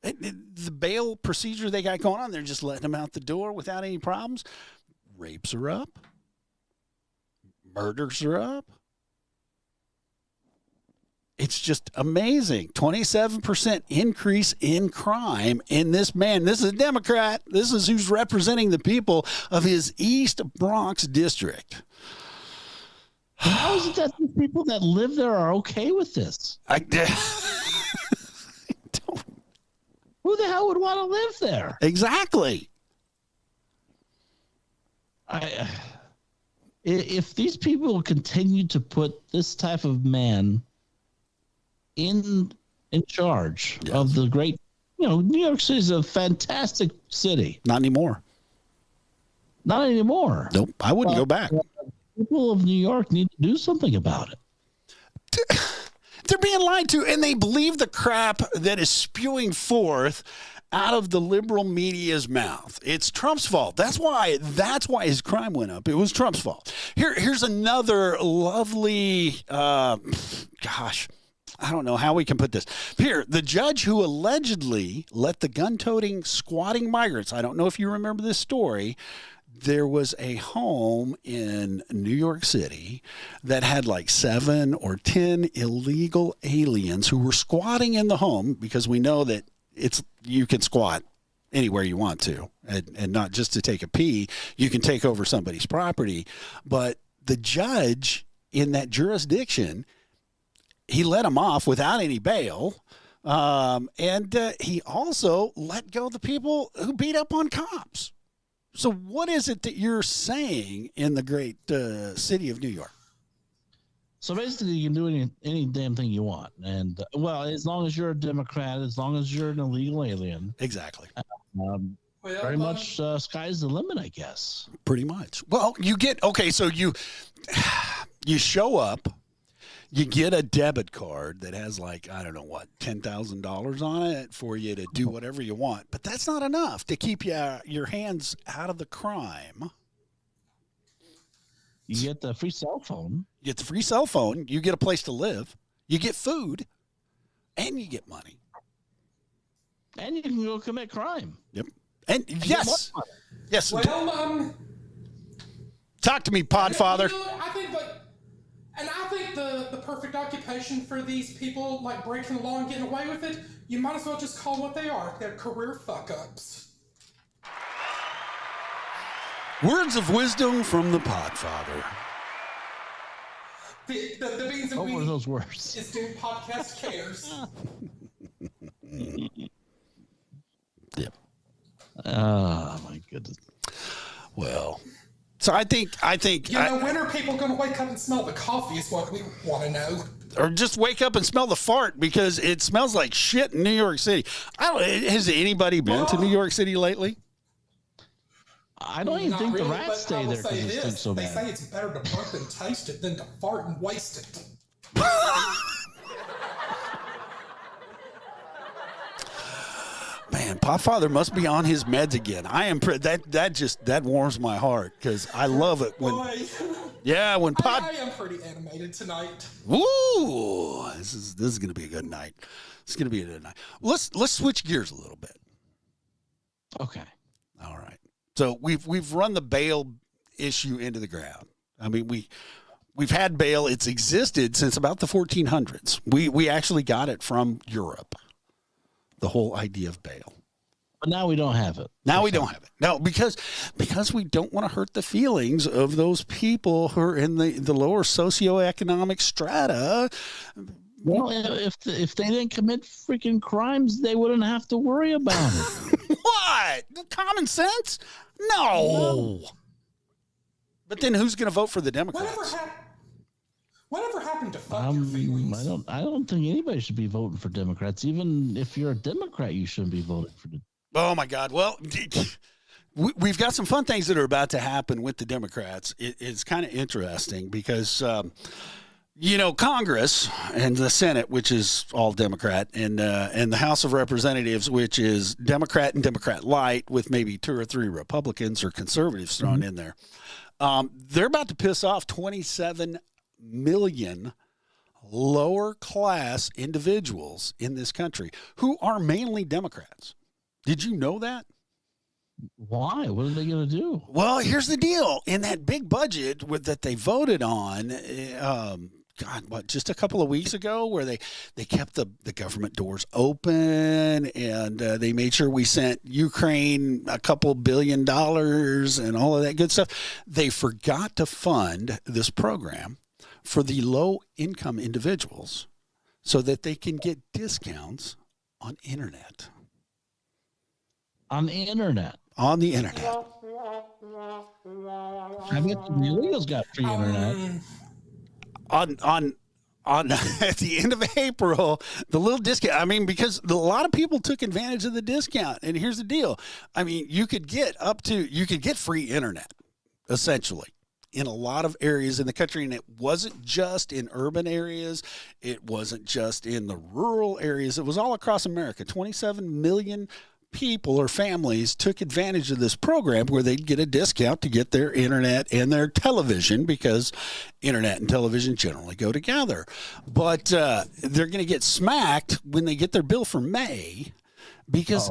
The bail procedure they got going on, they're just letting them out the door without any problems. Rapes are up. Murders are up. It's just amazing. 27% increase in crime in this man. This is a Democrat. This is who's representing the people of his East Bronx district. How is it that the people that live there are okay with this? I don't. Who the hell would want to live there? Exactly. If these people continue to put this type of man in charge of the great, New York City is a fantastic city. Not anymore. Not anymore. Nope. I wouldn't go back. People of New York need to do something about it. They're being lied to, and they believe the crap that is spewing forth out of the liberal media's mouth. It's Trump's fault. That's why his crime went up. It was Trump's fault. Here's another lovely, I don't know how we can put this. Here, the judge who allegedly let the gun-toting, squatting migrants, I don't know if you remember this story, there was a home in New York City that had like 7 or 10 illegal aliens who were squatting in the home, because we know that you can squat anywhere you want to, and not just to take a pee. You can take over somebody's property. But the judge in that jurisdiction, he let them off without any bail. And he also let go the people who beat up on cops. So what is it that you're saying in the great city of New York? So basically, you can do any damn thing you want. And, as long as you're a Democrat, as long as you're an illegal alien. Exactly. Very much sky's the limit, I guess. Pretty much. Well, so you You show up, you get a debit card that has like, I don't know what, $10,000 on it for you to do whatever you want. But that's not enough to keep your hands out of the crime. You get the free cell phone. You get the free cell phone. You get a place to live. You get food. And you get money. And you can go commit crime. Yep. And yes. Yes. Well, talk to me, Podfather. I think the perfect occupation for these people, like breaking the law and getting away with it, you might as well just call what they are. They're career fuck-ups. Words of wisdom from the Podfather. The beans and what were those words? Is doing podcast cares. Yep. Oh my goodness. Well, so I think when are people going to wake up and smell the coffee is what we want to know. Or just wake up and smell the fart because it smells like shit in New York City. Has anybody been to New York City lately? I don't even think really, the rats stay there because it stinks so bad. They say it's better to burp and taste it than to fart and waste it. Man, Podfather must be on his meds again. I am that warms my heart because I love it when. Boy. Yeah, when I am pretty animated tonight. Woo! This is going to be a good night. It's going to be a good night. Let's switch gears a little bit. Okay. All right. So we've run the bail issue into the ground. I mean, we've had bail. It's existed since about the 1400s. We actually got it from Europe. The whole idea of bail. But now we don't have it. Now we don't have it. No, because we don't want to hurt the feelings of those people who are in the lower socioeconomic strata. Well, if they didn't commit freaking crimes, they wouldn't have to worry about it. What? Common sense? No. But then who's going to vote for the Democrats? Whatever happened to fuck your feelings? I don't think anybody should be voting for Democrats. Even if you're a Democrat, you shouldn't be voting for the. Oh my God! Well, we've got some fun things that are about to happen with the Democrats. It's kind of interesting because. Congress and the Senate, which is all Democrat, and the House of Representatives, which is Democrat and Democrat light, with maybe 2 or 3 Republicans or conservatives thrown in there. They're about to piss off 27 million lower class individuals in this country who are mainly Democrats. Did you know that? Why? What are they going to do? Well, here's the deal. In that big budget that they voted on, just a couple of weeks ago, where they kept the government doors open and they made sure we sent Ukraine a couple $1 billion and all of that good stuff. They forgot to fund this program for the low-income individuals so that they can get discounts on internet. On the internet? On the internet. I bet the illegals got free internet. On at the end of April, the little discount. I mean, because a lot of people took advantage of the discount. And here's the deal. I mean, you could get free internet, essentially, in a lot of areas in the country. And it wasn't just in urban areas. It wasn't just in the rural areas. It was all across America. 27 million people or families took advantage of this program where they'd get a discount to get their internet and their television, because internet and television generally go together. But they're going to get smacked when they get their bill for May, because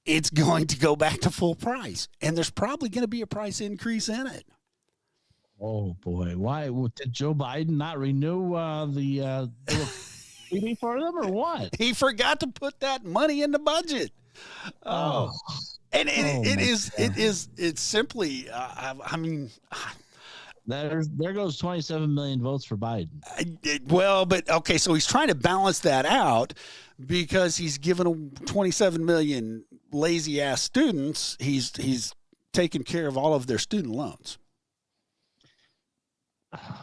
it's going to go back to full price. And there's probably going to be a price increase in it. Oh, boy. Why? Did Joe Biden not renew the TV for them, or what? He forgot to put that money in the budget. It's simply, I mean, there goes 27 million votes for Biden. So he's trying to balance that out, because he's given 27 million lazy ass students. He's taken care of all of their student loans.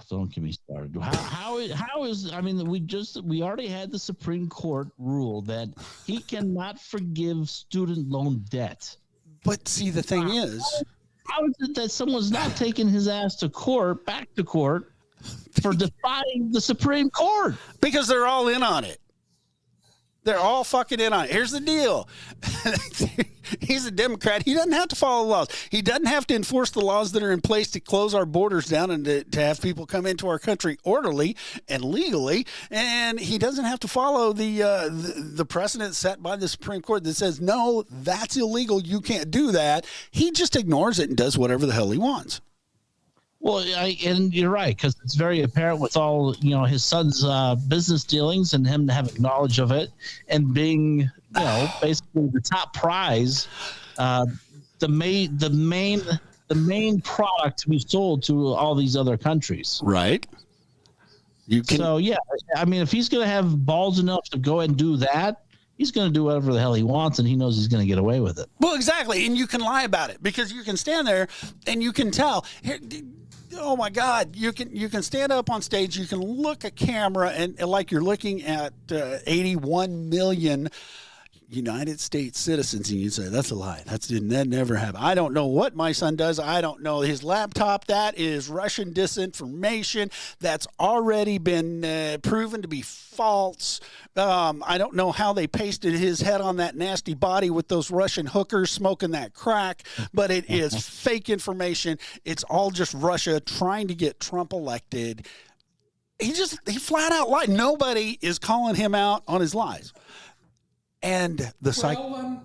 Don't get me started. How is I mean, we already had the Supreme Court rule that he cannot forgive student loan debt. But see, the thing is, how is it that someone's not taking his ass back to court for defying the Supreme Court. Because they're all in on it. They're all fucking in on it. Here's the deal. He's a Democrat. He doesn't have to follow laws. He doesn't have to enforce the laws that are in place to close our borders down and to have people come into our country orderly and legally. And he doesn't have to follow the precedent set by the Supreme Court that says, no, that's illegal. You can't do that. He just ignores it and does whatever the hell he wants. Well, and you're right, because it's very apparent with all, his son's business dealings and him having knowledge of it and being, basically the top prize, the main product to be sold to all these other countries. Right. So, yeah, I mean, if he's going to have balls enough to go ahead and do that, he's going to do whatever the hell he wants, and he knows he's going to get away with it. Well, exactly. And you can lie about it because you can stand there and you can tell. Oh my God! You can stand up on stage. You can look a camera and like you're looking at 81 million United States citizens, and you say that's a lie. That never happened. I don't know what my son does. I don't know his laptop. That is Russian disinformation. That's already been proven to be false. I don't know how they pasted his head on that nasty body with those Russian hookers smoking that crack, but it is fake information. It's all just Russia trying to get Trump elected. He flat out lied. Nobody is calling him out on his lies. And the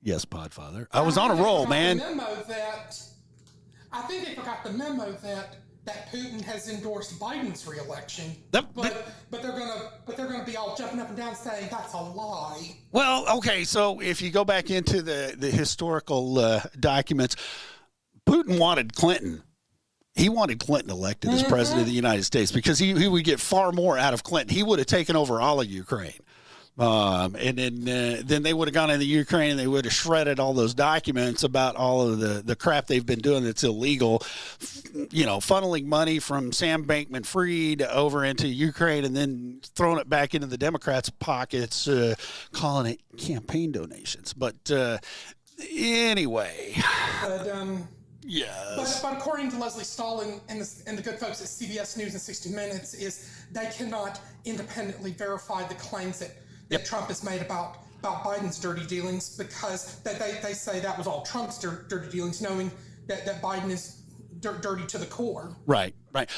yes, Podfather. I was on a roll, man. I think they forgot the memo that Putin has endorsed Biden's reelection. But they're gonna be all jumping up and down saying that's a lie. Well, okay, so if you go back into the historical documents, Putin wanted Clinton. He wanted Clinton elected as president of the United States because he would get far more out of Clinton. He would have taken over all of Ukraine. And then they would have gone into Ukraine and they would have shredded all those documents about all of the crap they've been doing that's illegal, funneling money from Sam Bankman-Fried over into Ukraine and then throwing it back into the Democrats' pockets, calling it campaign donations. But anyway. Yes. But according to Leslie Stahl and the good folks at CBS News and 60 Minutes, they cannot independently verify the claims that Trump has made about Biden's dirty dealings because they say that was all Trump's dirty dealings, knowing that Biden is dirty to the core. Right. But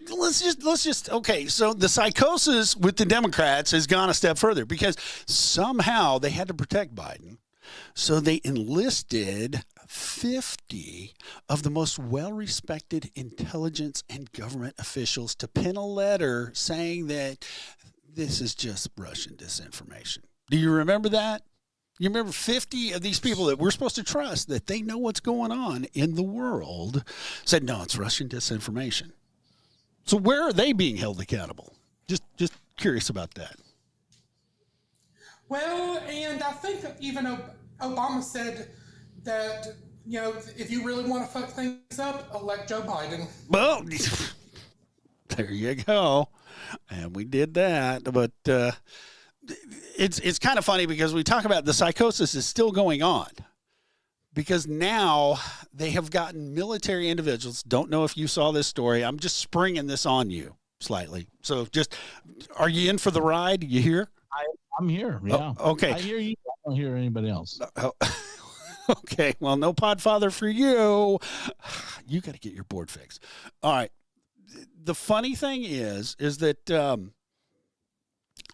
let's just okay. So the psychosis with the Democrats has gone a step further because somehow they had to protect Biden, so they enlisted 50 of the most well-respected intelligence and government officials to pen a letter saying that this is just Russian disinformation. Do you remember that? You remember 50 of these people that we're supposed to trust that they know what's going on in the world said, no, it's Russian disinformation. So where are they being held accountable? Just curious about that. Well, and I think even Obama said that, if you really want to fuck things up, elect Joe Biden. Well, there you go. And we did that. But it's kind of funny because we talk about the psychosis is still going on. Because now they have gotten military individuals. Don't know if you saw this story. I'm just springing this on you slightly. So are you in for the ride? You here? I'm here. Yeah. Oh, okay. I hear you. I don't hear anybody else. Okay. Well, no Podfather for you. You got to get your board fixed. All right. The funny thing is that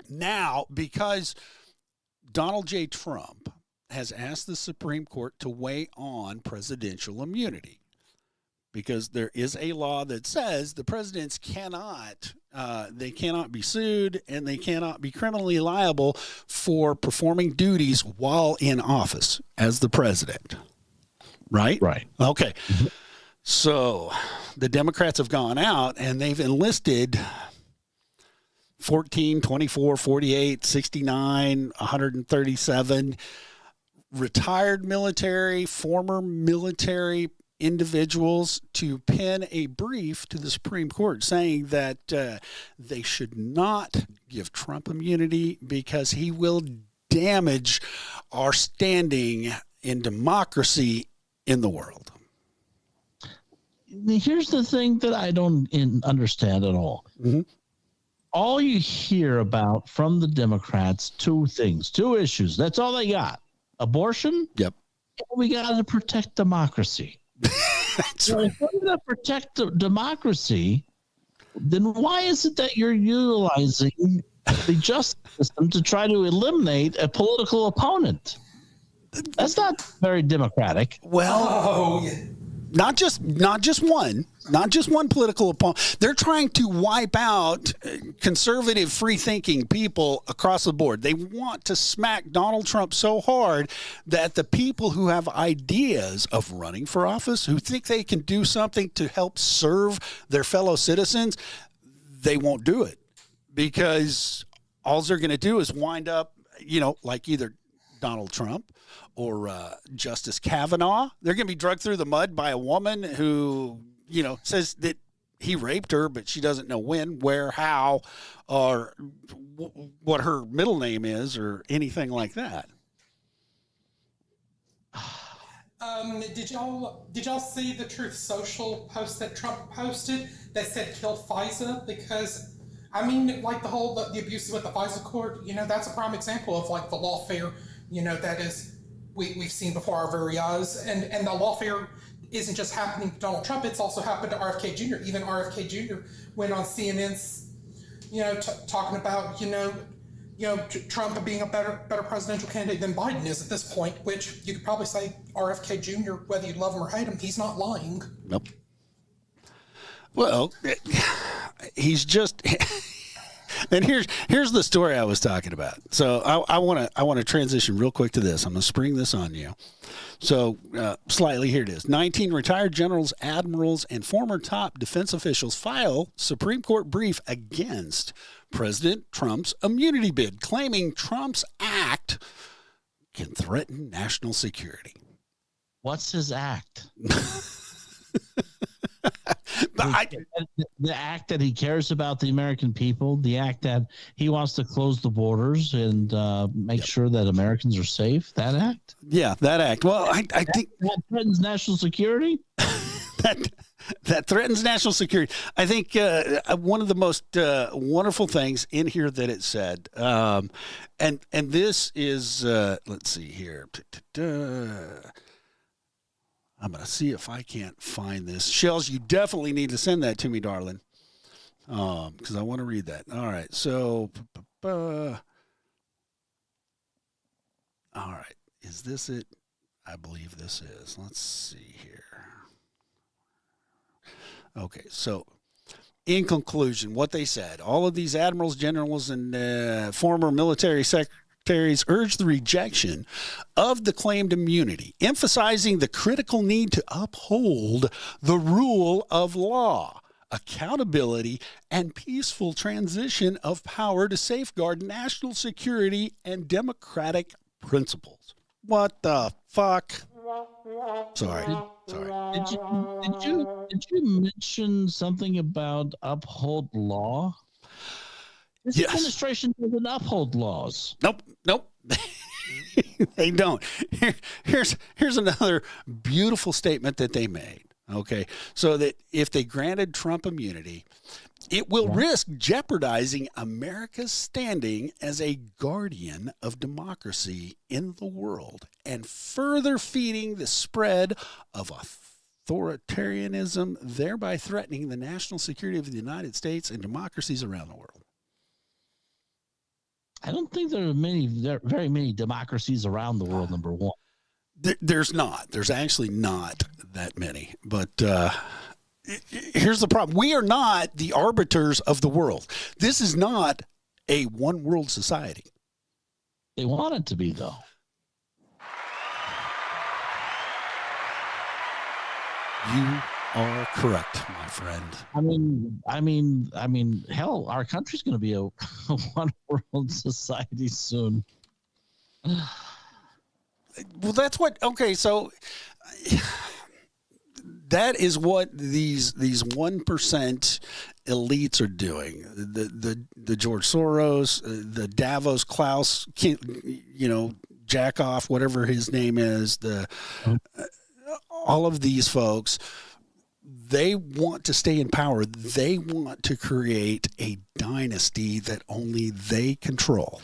now, because Donald J. Trump has asked the Supreme Court to weigh on presidential immunity, because there is a law that says the presidents cannot be sued and they cannot be criminally liable for performing duties while in office as the president. Right? Right. Okay. Mm-hmm. So the Democrats have gone out and they've enlisted 14, 24, 48, 69, 137 retired military, former military individuals to pen a brief to the Supreme Court saying that they should not give Trump immunity because he will damage our standing in democracy in the world. Here's the thing that I don't understand at all. Mm-hmm. All you hear about from the Democrats, two issues. That's all they got. Abortion. Yep. We got to protect democracy. That's right. If we're going to protect democracy, then why is it that you're utilizing the justice system to try to eliminate a political opponent? That's not very democratic. Well, not just one political opponent. They're trying to wipe out conservative, free-thinking people across the board. They want to smack Donald Trump so hard that the people who have ideas of running for office, who think they can do something to help serve their fellow citizens, they won't do it, because all they're going to do is wind up, like either Donald Trump or Justice Kavanaugh. They're going to be dragged through the mud by a woman who, says that he raped her, but she doesn't know when, where, how, or what her middle name is, or anything like that. Did y'all see the Truth Social post that Trump posted that said kill FISA? Because like the abuses with the FISA court, that's a prime example of like the lawfare, that is we've seen before our very eyes, and the lawfare isn't just happening to Donald Trump; it's also happened to RFK Jr. Even RFK Jr. went on CNN's, talking about Trump being a better presidential candidate than Biden is at this point. Which you could probably say RFK Jr. Whether you love him or hate him, he's not lying. Nope. Well, he's just. And here's the story I was talking about. So I want to transition real quick to this. I'm going to spring this on you. So slightly, here it is. 19 retired generals, admirals, and former top defense officials file Supreme Court brief against President Trump's immunity bid, claiming Trump's act can threaten national security. What's his act? The act that he cares about the American people, the act that he wants to close the borders and make sure that Americans are safe. That act? Yeah, that act. Well, I think that threatens national security. that threatens national security. I think one of the most wonderful things in here that it said, and this is let's see here. I'm going to see if I can't find this. Shells, you definitely need to send that to me, darling, because I want to read that. All right. So, all right. Is this it? I believe this is. Let's see here. Okay. So, in conclusion, what they said, all of these admirals, generals, and former military secretaries urged the rejection of the claimed immunity, emphasizing the critical need to uphold the rule of law, accountability, and peaceful transition of power to safeguard national security and democratic principles. What the fuck? Sorry. Did you mention something about uphold law? This administration doesn't uphold laws. Nope. They don't. Here's another beautiful statement that they made. Okay, so that if they granted Trump immunity, it will risk jeopardizing America's standing as a guardian of democracy in the world and further feeding the spread of authoritarianism, thereby threatening the national security of the United States and democracies around the world. I don't think there are very many democracies around the world, number one. There's not. There's actually not that many. But here's the problem. We are not the arbiters of the world. This is not a one-world society. They want it to be, though. You are correct, my friend. I mean, hell, our country's going to be a one-world society soon. Well, that's what. Okay, so that is what these 1% elites are doing. The George Soros, the Davos Klaus, jack off, whatever his name is. All of these folks. they want to stay in power. They want to create a dynasty that only they control.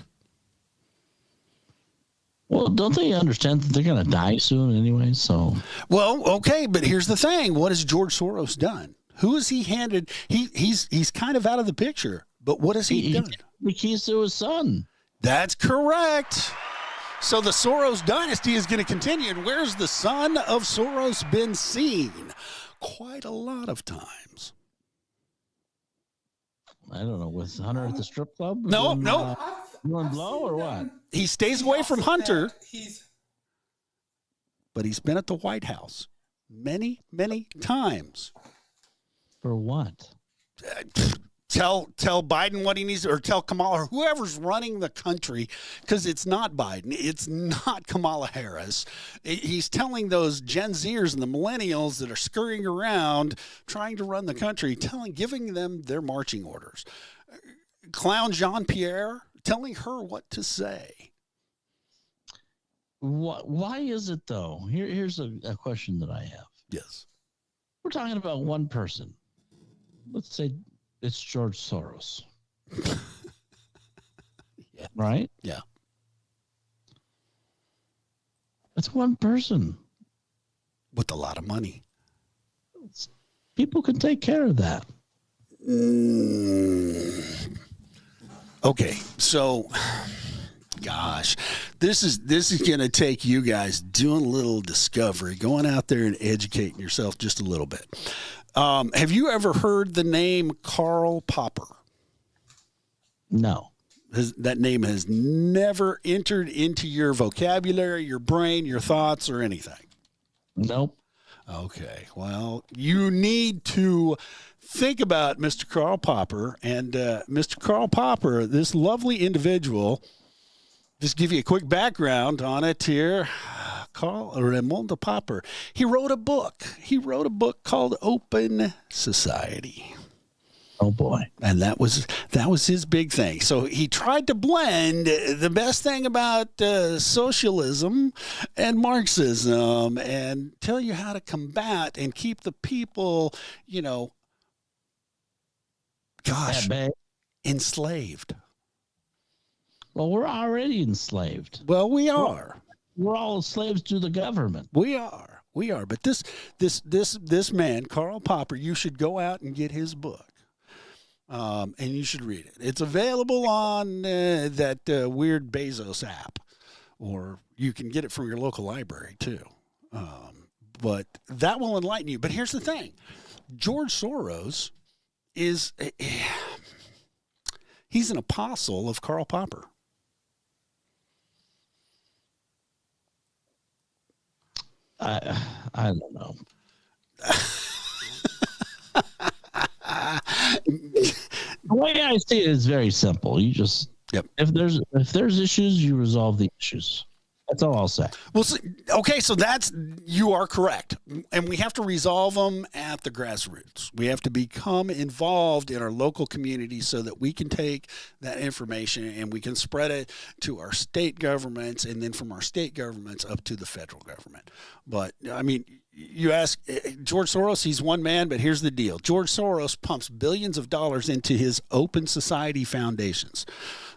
Well, don't they understand that they're going to die soon anyway? So, well, okay, but here's the thing: what has George Soros done? Who has he handed? He's kind of out of the picture. But what has he done? The keys to his son. That's correct. So the Soros dynasty is going to continue. And where's the son of Soros been seen? Quite a lot of times. I don't know. Was Hunter at the strip club? No. Doing blow or what? He stays away from Hunter. But he's been at the White House many, many times. For what? Tell Biden what he needs, or tell Kamala, or whoever's running the country, because it's not Biden, it's not Kamala Harris. He's telling those Gen Zers and the millennials that are scurrying around trying to run the country, giving them their marching orders. Clown Jean-Pierre telling her what to say. Why is it though? Here's a question that I have. Yes. We're talking about one person. Let's say it's George Soros. Yeah. Right? Yeah. That's one person. With a lot of money. People can take care of that. Okay, so gosh, this is going to take you guys doing a little discovery, going out there and educating yourself just a little bit. Have you ever heard the name Karl Popper? No. That name has never entered into your vocabulary, your brain, your thoughts, or anything? Nope. Okay, well, you need to think about Mr. Karl Popper. And Mr. Karl Popper, this lovely individual, just give you a quick background on it here. Karl Raimund Popper. He wrote a book. He wrote a book called Open Society. Oh boy. And that was his big thing. So he tried to blend the best thing about socialism and Marxism and tell you how to combat and keep the people, enslaved. Well, we're already enslaved. Well, we are. We're all slaves to the government. We are. But this man, Karl Popper, you should go out and get his book. And you should read it. It's available on that weird Bezos app, or you can get it from your local library too. But that will enlighten you. But here's the thing. George Soros he's an apostle of Karl Popper. I don't know. The way I see it is very simple. You just if there's issues, you resolve the issues. That's all I'll say. Well, okay, so you are correct. And we have to resolve them at the grassroots. We have to become involved in our local community so that we can take that information and we can spread it to our state governments, and then from our state governments up to the federal government. But, I mean, you ask George Soros, he's one man, but here's the deal. George Soros pumps billions of dollars into his Open Society foundations.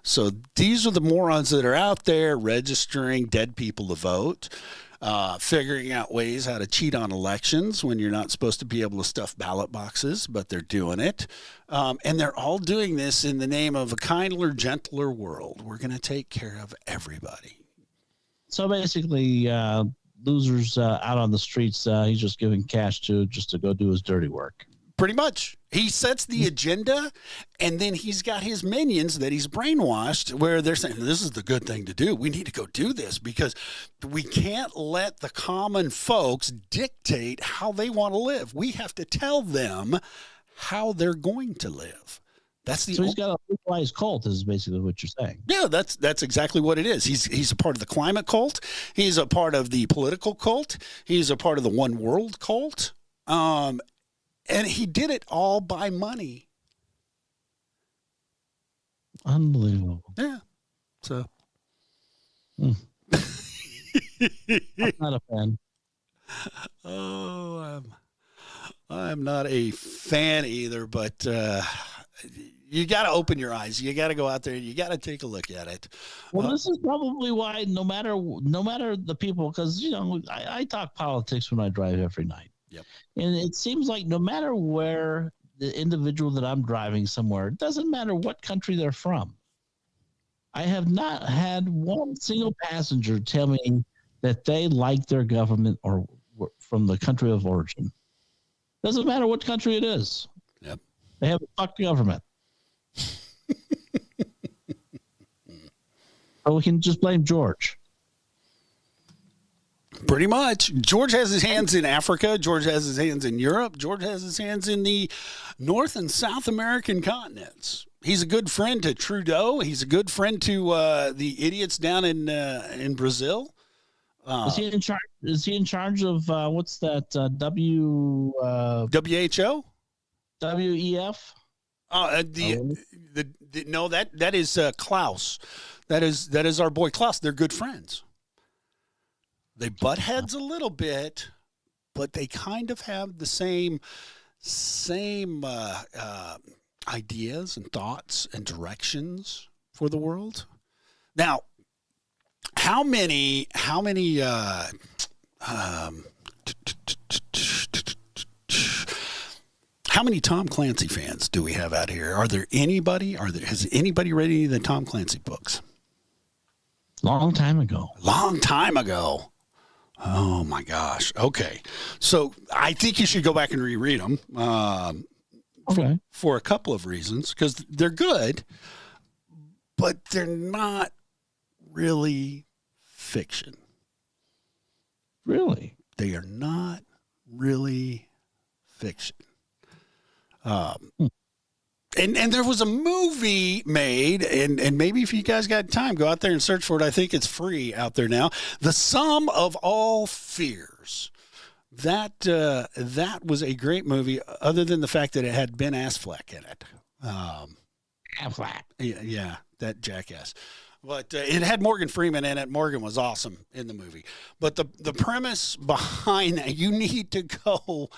So these are the morons that are out there registering dead people to vote, figuring out ways how to cheat on elections when you're not supposed to be able to stuff ballot boxes, but they're doing it. And they're all doing this in the name of a kinder, gentler world. We're going to take care of everybody. So basically, losers out on the streets, he's just giving cash to go do his dirty work. Pretty much. He sets the agenda, and then he's got his minions that he's brainwashed where they're saying, this is the good thing to do. We need to go do this because we can't let the common folks dictate how they want to live. We have to tell them how they're going to live. So he's got a legalized cult is basically what you're saying. Yeah, that's exactly what it is. He's a part of the climate cult. He's a part of the political cult. He's a part of the one world cult. And he did it all by money. Unbelievable. Yeah. So. I'm not a fan. Oh, I'm not a fan either, but you got to open your eyes. You got to go out there. You got to take a look at it. Well, this is probably why no matter the people, because I talk politics when I drive every night. Yep. And it seems like no matter where the individual that I'm driving somewhere, it doesn't matter what country they're from. I have not had one single passenger tell me that they like their government or from the country of origin. Doesn't matter what country it is. Yep. They have a fuck government. So we can just blame George. Pretty much. George has his hands in Africa. George has his hands in Europe. George has his hands in the North and South American continents. He's a good friend to Trudeau. He's a good friend to the idiots down in Brazil. Is he in charge? Is he in charge of what's that? WHO? WEF? No, that is Klaus. That is our boy Klaus. They're good friends. They butt heads a little bit, but they kind of have the same ideas and thoughts and directions for the world. Now, how many Tom Clancy fans do we have out here? Has anybody read any of the Tom Clancy books? Long time ago. Oh my gosh. Okay. So I think you should go back and reread them. Okay. For a couple of reasons, because they're good, but they're not really fiction. Really? They are not really fiction. And there was a movie made, and maybe if you guys got time, go out there and search for it. I think it's free out there now. The Sum of All Fears. That was a great movie, other than the fact that it had Ben Affleck in it. Affleck. Yeah, that jackass. But it had Morgan Freeman in it. Morgan was awesome in the movie. But the premise behind that, you need to go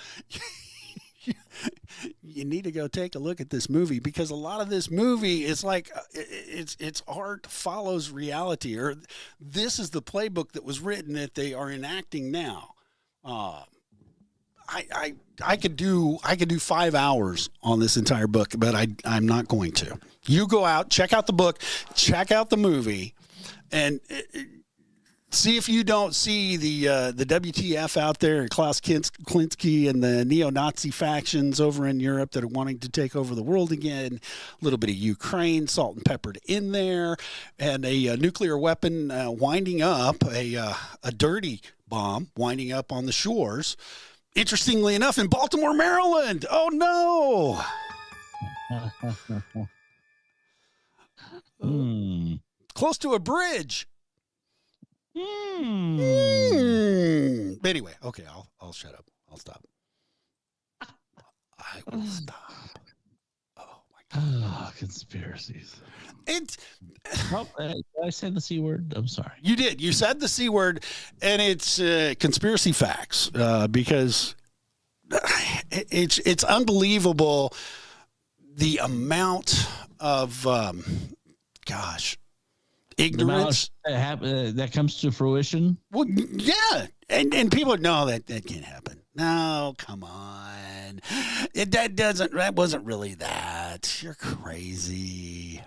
take a look at this movie, because a lot of this movie is like it's art follows reality, or this is the playbook that was written that they are enacting now. I could do 5 hours on this entire book, but I'm not going to. You go out, check out the book, check out the movie, and see if you don't see the WTF out there, and Klaus Kinski and the neo-Nazi factions over in Europe that are wanting to take over the world again. A little bit of Ukraine, salt and peppered in there, and a nuclear weapon winding up, a dirty bomb winding up on the shores. Interestingly enough, in Baltimore, Maryland. Oh no! Close to a bridge. Anyway, okay, I'll shut up. I'll stop. I will stop. Oh my God! Conspiracies. Did I say the C word? I'm sorry. You did. You said the C word, and it's conspiracy facts, because it's unbelievable the amount of ignorance that comes to fruition. Well, yeah, and people know that can't happen. No, come on, that wasn't really that. You're crazy.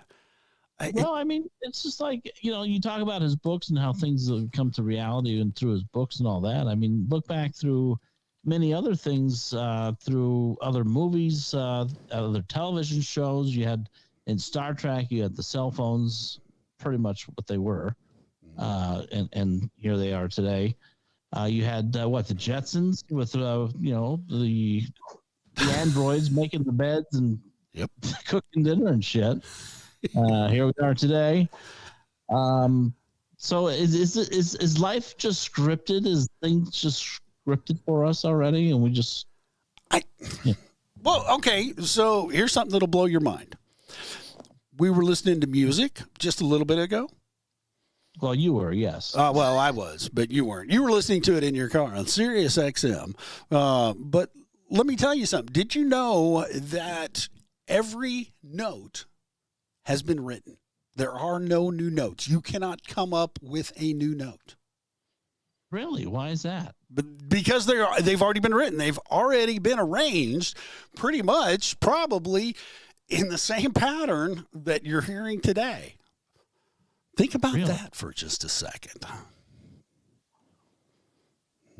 Well, I mean, it's just like, you talk about his books and how things have come to reality and through his books and all that. I mean, look back through many other things, through other movies, other television shows. You had in Star Trek, you had the cell phones, pretty much what they were, and here they are today. You had the Jetsons with the androids making the beds and cooking dinner and shit. Here we are today. So is life just scripted? Is things just scripted for us already, and we just? Well, okay. So here's something that'll blow your mind. We were listening to music just a little bit ago. Well, you were, yes. Well, I was, but you weren't. You were listening to it in your car on Sirius XM. But let me tell you something. Did you know that every note has been written? There are no new notes. You cannot come up with a new note. Really? Why is that? But because they've already been written. They've already been arranged pretty much, probably in the same pattern that you're hearing today. Think about that for just a second.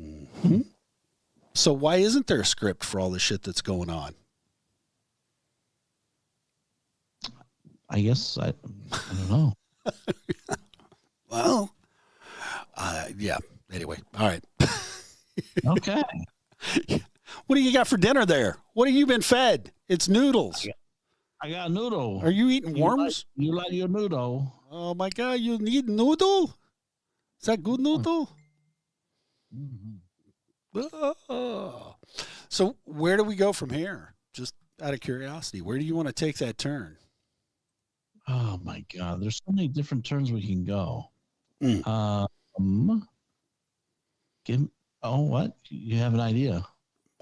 Mm-hmm. So why isn't there a script for all the shit that's going on? I guess I don't know. Well, yeah. Anyway, all right. Okay. What do you got for dinner there? What have you been fed? It's noodles. I got a noodle. Are you eating worms? You like your noodle? Oh my God! You need noodle? Is that good noodle? Mm-hmm. Oh. So where do we go from here? Just out of curiosity, where do you want to take that turn? Oh my God! There's so many different turns we can go. What? You have an idea?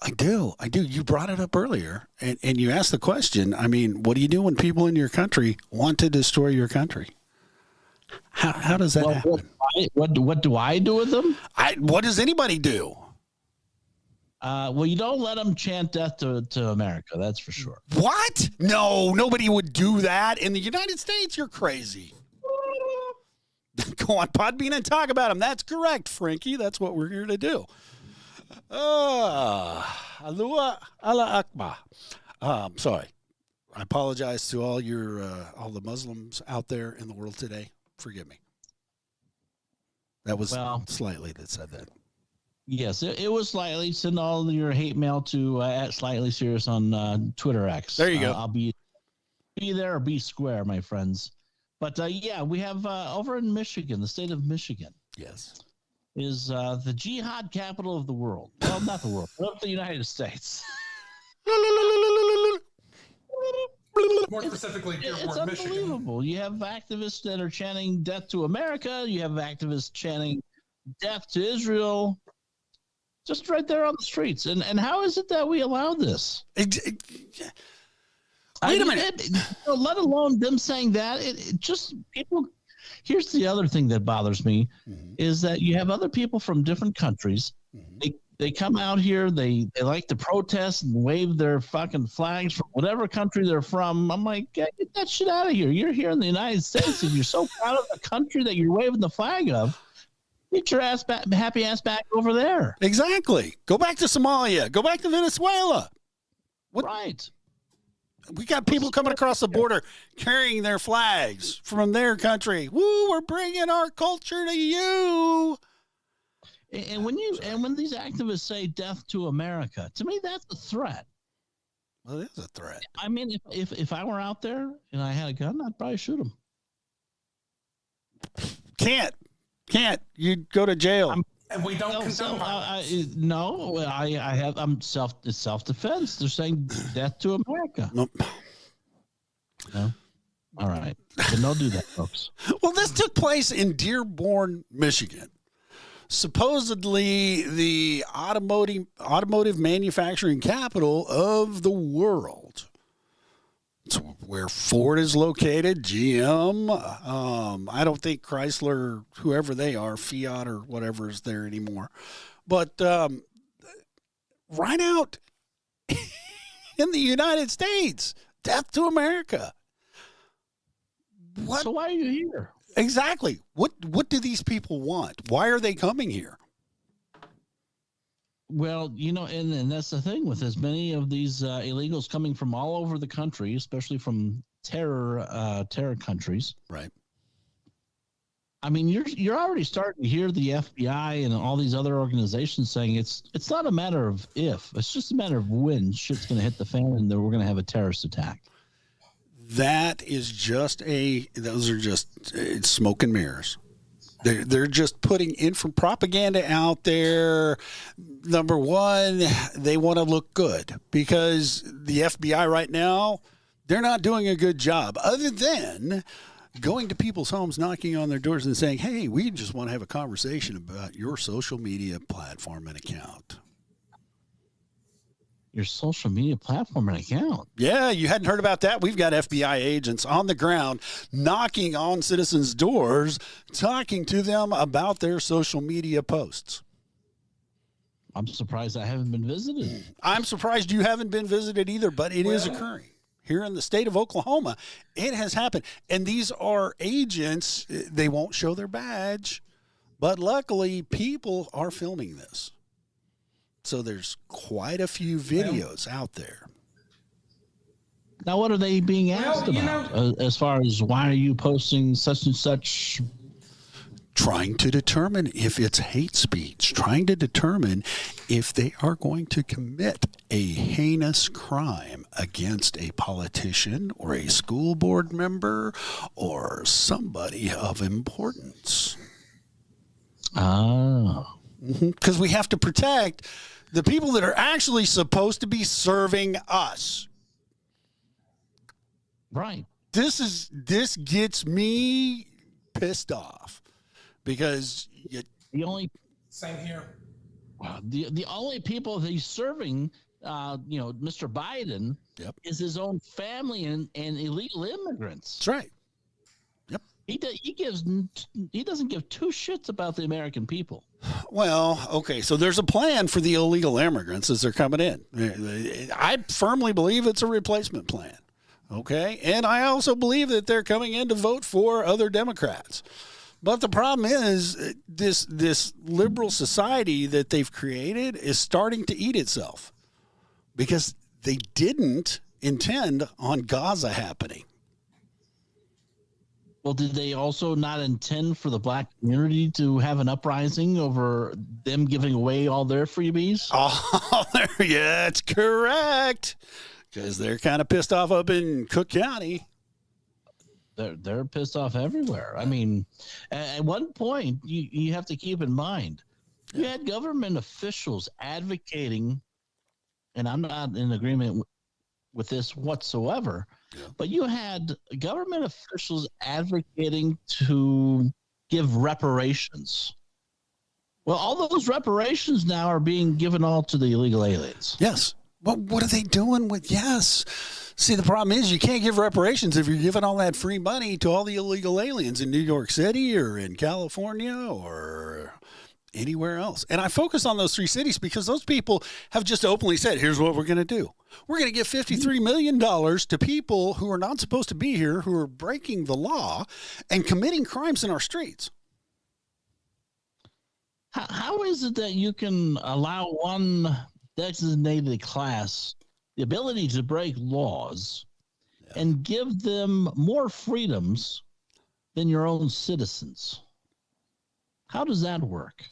I do. You brought it up earlier, and you asked the question. I mean, what do you do when people in your country want to destroy your country? How does that happen? What do I do with them? What does anybody do? Well, you don't let them chant death to America. That's for sure. What? No, nobody would do that in the United States. You're crazy. Go on Podbean and talk about them. That's correct, Frankie. That's what we're here to do. Allah Akbar. Sorry. I apologize to all the Muslims out there in the world today. Forgive me. That was Slightly that said that. Yes, it was Slightly. Send all your hate mail to at Slightly Serious on Twitter X. There you go. I'll be there or be square, my friends. But yeah, we have over in Michigan, the state of Michigan. Yes. Is the jihad capital of the world. Well, not the world, but the United States. More specifically, it's unbelievable. You have activists that are chanting death to America. You have activists chanting death to Israel. Just right there on the streets. And how is it that we allow this? Wait a minute. Let alone them saying that. It just people. Here's the other thing that bothers me is that you have other people from different countries. They come out here. They like to protest and wave their fucking flags from whatever country they're from. I'm like, get that shit out of here. You're here in the United States. If you're so proud of the country that you're waving the flag of, get your ass back, happy ass back over there. Exactly. Go back to Somalia. Go back to Venezuela. Right. We got people coming across the border carrying their flags from their country. Woo, we're bringing our culture to you. And when these activists say death to America, to me, that's a threat. Well, it is a threat. I mean, if I were out there and I had a gun, I'd probably shoot them. Can't. You'd go to jail. And we don't condone violence. No, I'm self-defense. They're saying death to America. Nope. No? All right. But don't do that, folks. Well, this took place in Dearborn, Michigan. Supposedly the automotive manufacturing capital of the world. It's where Ford is located, GM. I don't think Chrysler, whoever they are, Fiat or whatever is there anymore. But right out in the United States, death to America. What? So why are you here? Exactly. What do these people want? Why are they coming here? Well, and that's the thing with as many of these illegals coming from all over the country, especially from terror countries. Right. I mean, you're already starting to hear the FBI and all these other organizations saying it's not a matter of if, it's just a matter of when shit's going to hit the fan and then we're going to have a terrorist attack. That is those are just smoke and mirrors. They're just putting propaganda out there. Number one, they want to look good because the FBI right now, they're not doing a good job other than going to people's homes, knocking on their doors and saying, hey, we just want to have a conversation about your social media platform and account. your social media platform and account. Yeah, you hadn't heard about that? We've got FBI agents on the ground knocking on citizens' doors, talking to them about their social media posts. I'm surprised I haven't been visited. I'm surprised you haven't been visited either, but it is occurring. Here in the state of Oklahoma, it has happened. And these are agents. They won't show their badge, but luckily people are filming this. So there's quite a few videos out there. Now, what are they being asked about as far as why are you posting such and such? Trying to determine if it's hate speech, trying to determine if they are going to commit a heinous crime against a politician or a school board member or somebody of importance. Because we have to protect the people that are actually supposed to be serving us. Right. This gets me pissed off. Because same here. The only people that he's serving, Mr. Biden, is his own family and illegal immigrants. That's right. Yep. He doesn't give two shits about the American people. Well, okay, so there's a plan for the illegal immigrants as they're coming in. I firmly believe it's a replacement plan. Okay, and I also believe that they're coming in to vote for other Democrats. But the problem is this liberal society that they've created is starting to eat itself because they didn't intend on Gaza happening. Well, did they also not intend for the black community to have an uprising over them giving away all their freebies? Oh, yeah, that's correct. Because they're kind of pissed off up in Cook County. They're pissed off everywhere. I mean, at one point, you have to keep in mind, you had government officials advocating, and I'm not in agreement with this whatsoever, but you had government officials advocating to give reparations. Well, all those reparations now are being given all to the illegal aliens. Yes. Well, what are they doing with yes? See, the problem is you can't give reparations if you're giving all that free money to all the illegal aliens in New York City or in California or anywhere else. And I focus on those three cities because those people have just openly said, here's what we're going to do. We're going to give $53 million to people who are not supposed to be here, who are breaking the law and committing crimes in our streets. How is it that you can allow one designated class the ability to break laws and give them more freedoms than your own citizens? How does that work?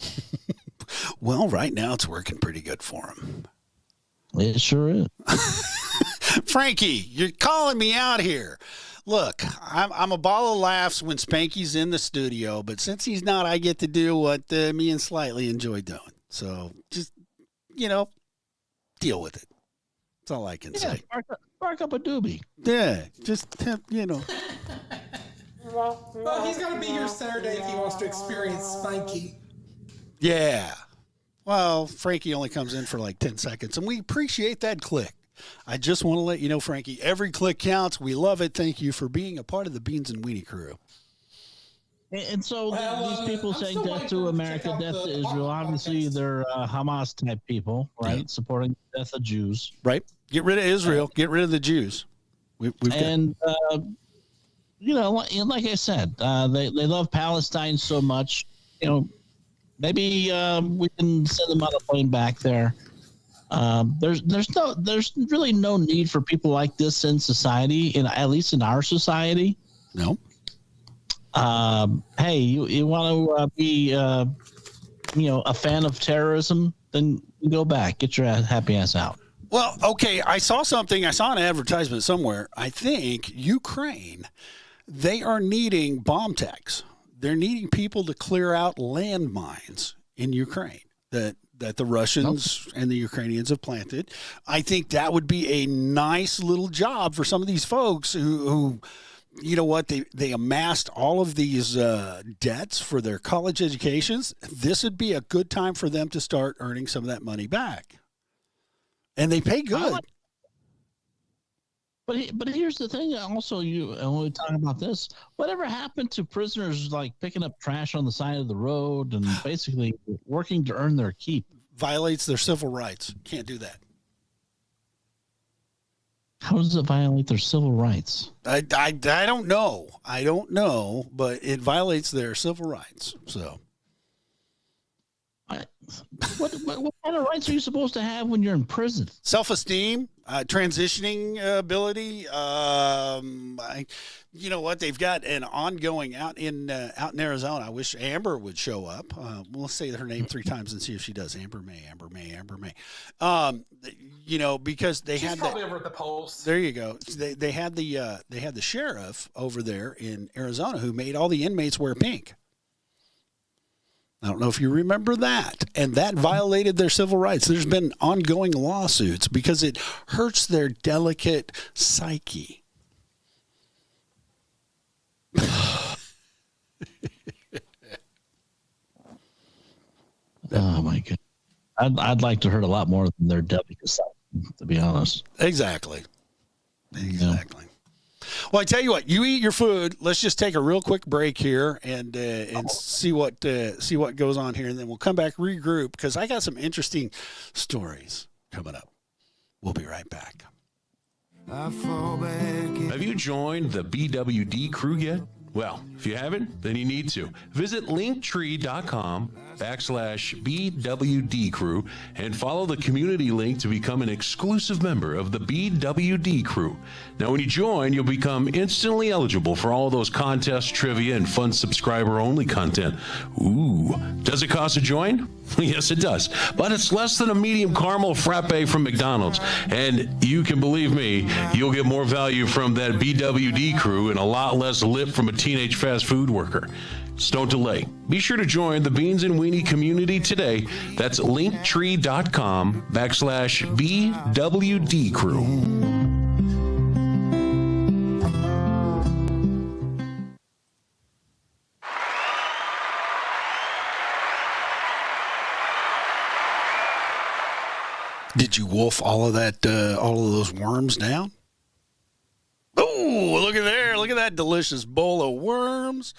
Well, right now it's working pretty good for them. It sure is. Frankie, you're calling me out here. Look, I'm a ball of laughs when Spanky's in the studio, but since he's not, I get to do what me and Slightly enjoy doing. So just, deal with it. That's all I can say. Spark up a doobie. Yeah, just, Well, he's got to be here Saturday if he wants to experience Spanky. Yeah. Well, Frankie only comes in for like 10 seconds, and we appreciate that click. I just want to let you know, Frankie, every click counts. We love it. Thank you for being a part of the Beans and Weenie crew. And so these people saying death to America, death to Israel, obviously they're Hamas-type people, right? Yeah. Supporting the death of Jews. Right. Get rid of Israel. Get rid of the Jews. Like I said, they love Palestine so much. Maybe we can send them on a plane back there. There's really no need for people like this in society, at least in our society. No. Hey, you want to be a fan of terrorism? Then go back, get your happy ass out. Well, okay, I saw an advertisement somewhere. I think Ukraine, they are needing bomb techs. They're needing people to clear out landmines in Ukraine that the Russians and the Ukrainians have planted. I think that would be a nice little job for some of these folks who you know what, they amassed all of these debts for their college educations. This would be a good time for them to start earning some of that money back. and they pay good. But here's the thing. Also, when we talk about this, whatever happened to prisoners like picking up trash on the side of the road and basically working to earn their keep? Violates their civil rights. Can't do that. How does it violate their civil rights? I don't know. I don't know, but it violates their civil rights. So. What kind of rights are you supposed to have when you're in prison? Self-esteem, transitioning ability. You know what? They've got an ongoing out in Arizona. I wish Amber would show up. We'll say her name 3 times and see if she does. Amber May. You know, because she's had probably over at the polls. There you go. They had the sheriff over there in Arizona who made all the inmates wear pink. I don't know if you remember that. And that violated their civil rights. There's been ongoing lawsuits because it hurts their delicate psyche. Oh, my God. I'd like to hurt a lot more than their delicate psyche, to be honest. Exactly. Yeah. Well, I tell you what, you eat your food. Let's just take a real quick break here and see what goes on here, and then we'll come back, regroup, because I got some interesting stories coming up. We'll be right back. Have you joined the BWD crew yet? Well, if you haven't, then you need to. Visit linktree.com/BWD crew and follow the community link to become an exclusive member of the BWD crew. Now, when you join, you'll become instantly eligible for all those contests, trivia, and fun subscriber-only content. Ooh, does it cost to join? Yes, it does. But it's less than a medium caramel frappe from McDonald's. And you can believe me, you'll get more value from that BWD crew and a lot less lip from a teenage fast food worker. So don't delay. Be sure to join the Beans and Weenie community today. That's linktree.com/BWD crew. Did you wolf all of those worms down? Oh, look at there. Look at that delicious bowl of worms.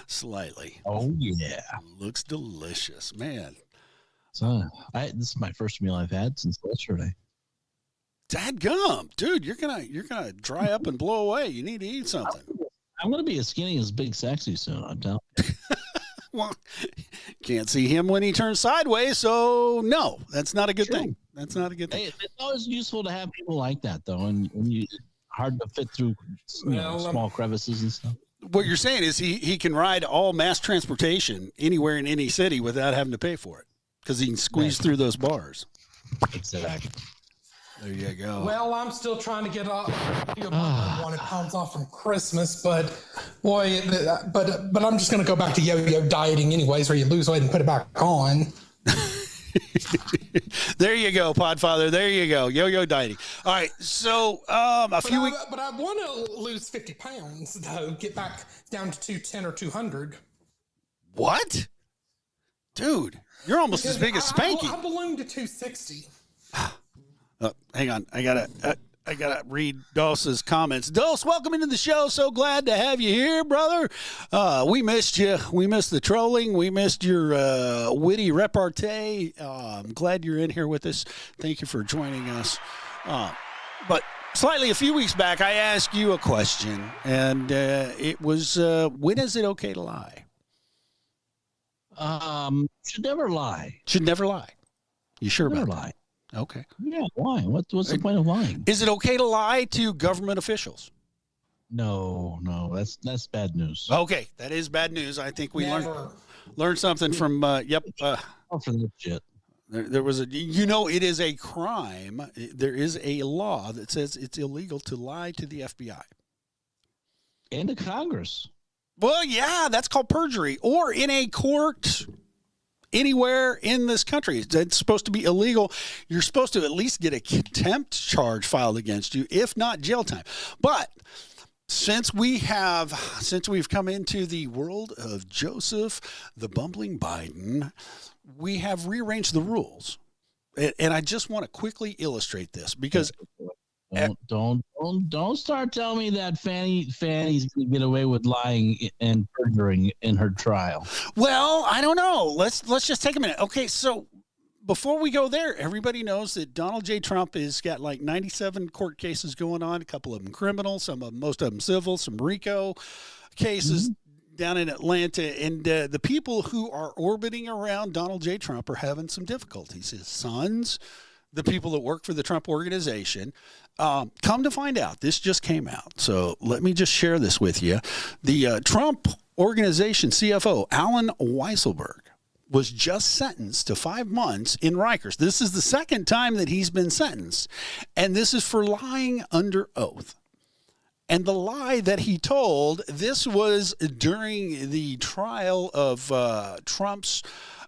Slightly. Oh, yeah. Looks delicious, man. So, this is my first meal I've had since yesterday. Dadgum, dude, you're gonna dry up and blow away. You need to eat something. I'm gonna be as skinny as Big Sexy soon, I'm telling you. Well, can't see him when he turns sideways, so no, that's not a good thing. That's not a good thing. Hey, it's always useful to have people like that, though, and hard to fit through small crevices and stuff. What you're saying is he can ride all mass transportation anywhere in any city without having to pay for it because he can squeeze through those bars. Exactly. There you go. Well, I'm still trying to get off 100 pounds off from Christmas, but boy, but I'm just going to go back to yo-yo dieting anyways, where you lose weight and put it back on. There you go, Podfather. There you go. Yo-yo dieting. All right. So few weeks. But I want to lose 50 pounds, though. Get back down to 210 or 200. What? Dude, you're almost as big as Spanky. I ballooned to 260. Hang on. I gotta read Dulce's comments. Dulce, welcome into the show. So glad to have you here, brother. We missed you. We missed the trolling. We missed your witty repartee. I'm glad you're in here with us. Thank you for joining us. But slightly a few weeks back, I asked you a question, and it was, when is it okay to lie? Should never lie. Should never lie. You sure about that? Lie. Okay. Yeah, why? What's the point of lying? Is it okay to lie to government officials? No, that's bad news. Okay, that is bad news. I think we learned something from for that shit. There was it is a crime. There is a law that says it's illegal to lie to the FBI and to Congress. Well, yeah, that's called perjury, or in a court anywhere in this country. It's supposed to be illegal. You're supposed to at least get a contempt charge filed against you, if not jail time. But since we've come into the world of Joseph the Bumbling Biden, we have rearranged the rules. and I just want to quickly illustrate this because don't start telling me that Fanny's going to get away with lying and perjuring in her trial. Well, I don't know. Let's just take a minute. Okay, so before we go there, everybody knows that Donald J. Trump has got like 97 court cases going on, a couple of them criminal, most of them civil, some RICO cases down in Atlanta. And the people who are orbiting around Donald J. Trump are having some difficulties. His sons, the people that work for the Trump organization. Come to find out, this just came out. So let me just share this with you. The Trump organization CFO, Alan Weisselberg, was just sentenced to 5 months in Rikers. This is the second time that he's been sentenced, and this is for lying under oath. And the lie that he told, this was during the trial of Trump's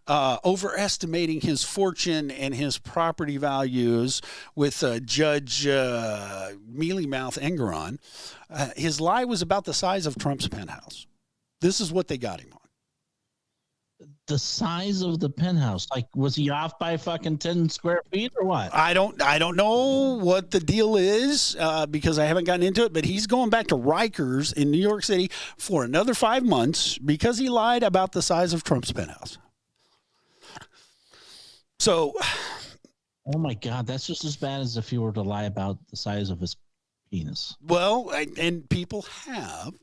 overestimating his fortune and his property values with Judge Mealy Mouth Engeron. His lie was about the size of Trump's penthouse. This is what they got him on. The size of the penthouse, like, was he off by fucking 10 square feet or what? I don't know what the deal is because I haven't gotten into it, but he's going back to Rikers in New York City for another 5 months because he lied about the size of Trump's penthouse. So, oh my God, that's just as bad as if he were to lie about the size of his penis. Well, and people have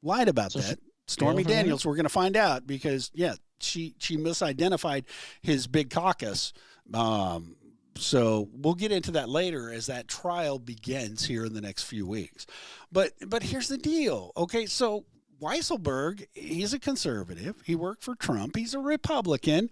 lied about that. Stormy Daniels, we're going to find out because, she misidentified his big caucus. So we'll get into that later as that trial begins here in the next few weeks. But here's the deal. Okay, so Weisselberg, he's a conservative. He worked for Trump. He's a Republican.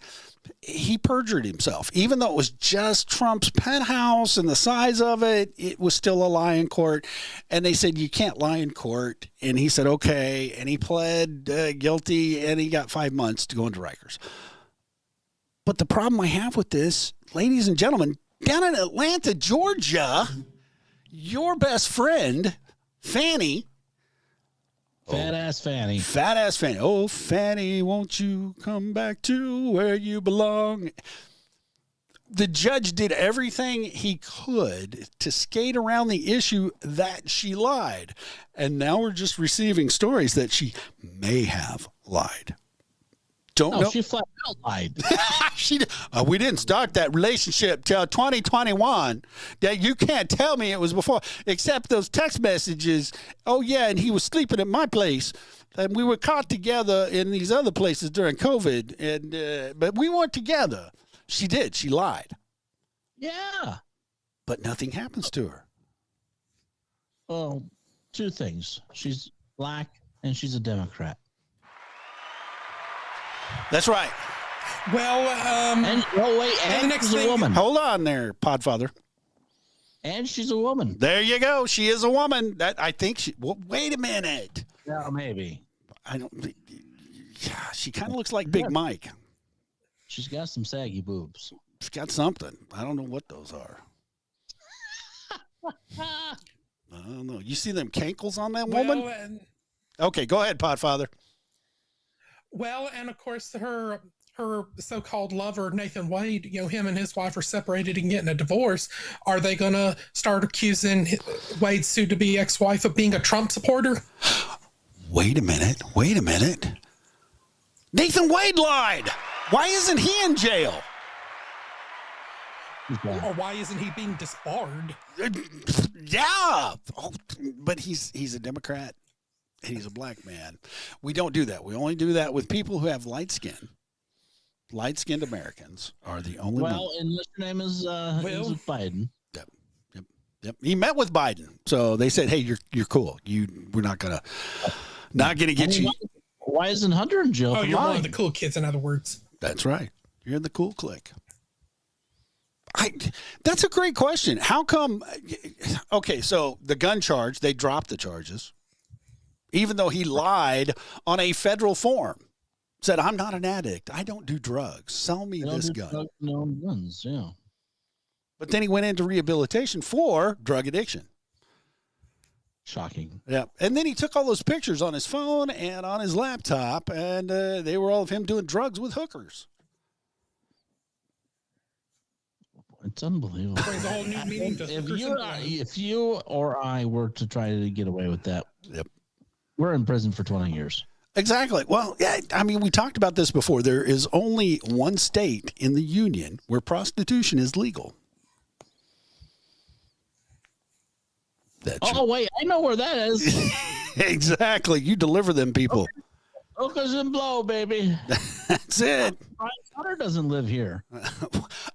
He perjured himself. Even though it was just Trump's penthouse and the size of it, it was still a lie in court. And they said, you can't lie in court. And he said, okay. And he pled guilty, and he got 5 months to go into Rikers. But the problem I have with this, ladies and gentlemen, down in Atlanta, Georgia, your best friend, Fanny, Fat ass Fanny. Oh, Fanny, won't you come back to where you belong? The judge did everything he could to skate around the issue that she lied. And now we're just receiving stories that she may have lied. Don't know. She flat out lied. We didn't start that relationship till 2021. That you can't tell me it was before, except those text messages. Oh yeah, and he was sleeping at my place, and we were caught together in these other places during COVID. And but we weren't together. She did. She lied. Yeah. But nothing happens to her. Well, two things: she's black and she's a Democrat. That's right. Well, and the next she's a woman. Hold on there, Podfather. And she's a woman. There you go. She is a woman. That I think she. Well, wait a minute. Yeah, maybe. I don't. Yeah, she kind of looks like Big Mike. She's got some saggy boobs. She's got something. I don't know what those are. I don't know. You see them cankles on that woman? Okay, go ahead, Podfather. Well, and of course, her so-called lover, Nathan Wade, him and his wife are separated and getting a divorce. Are they going to start accusing Wade's soon-to-be ex-wife of being a Trump supporter? Wait a minute. Nathan Wade lied. Why isn't he in jail? Or why isn't he being disbarred? Yeah. But he's a Democrat. He's a black man. We don't do that. We only do that with people who have light skin. Light-skinned Americans are the only ones. Well, unless your name is Biden. Yep. He met with Biden, so they said, "Hey, you're cool. We're not gonna get you." Why isn't Hunter in jail? Oh, you're one of the cool kids. In other words, that's right. You're in the cool clique. That's a great question. How come? Okay, so the gun charge, they dropped the charges. Even though he lied on a federal form, said, I'm not an addict. I don't do drugs. Sell me this gun. No guns, yeah. But then he went into rehabilitation for drug addiction. Shocking. Yeah. And then he took all those pictures on his phone and on his laptop, and they were all of him doing drugs with hookers. It's unbelievable. Brings a whole new meaning to if you or I were to try to get away with that, yep, we're in prison for 20 years. Exactly. Well, yeah, I mean, we talked about this before. There is only one state in the union where prostitution is legal. Wait, I know where that is. Exactly. You deliver them people. Hookers and blow, baby. That's it. Brian Sutter doesn't live here.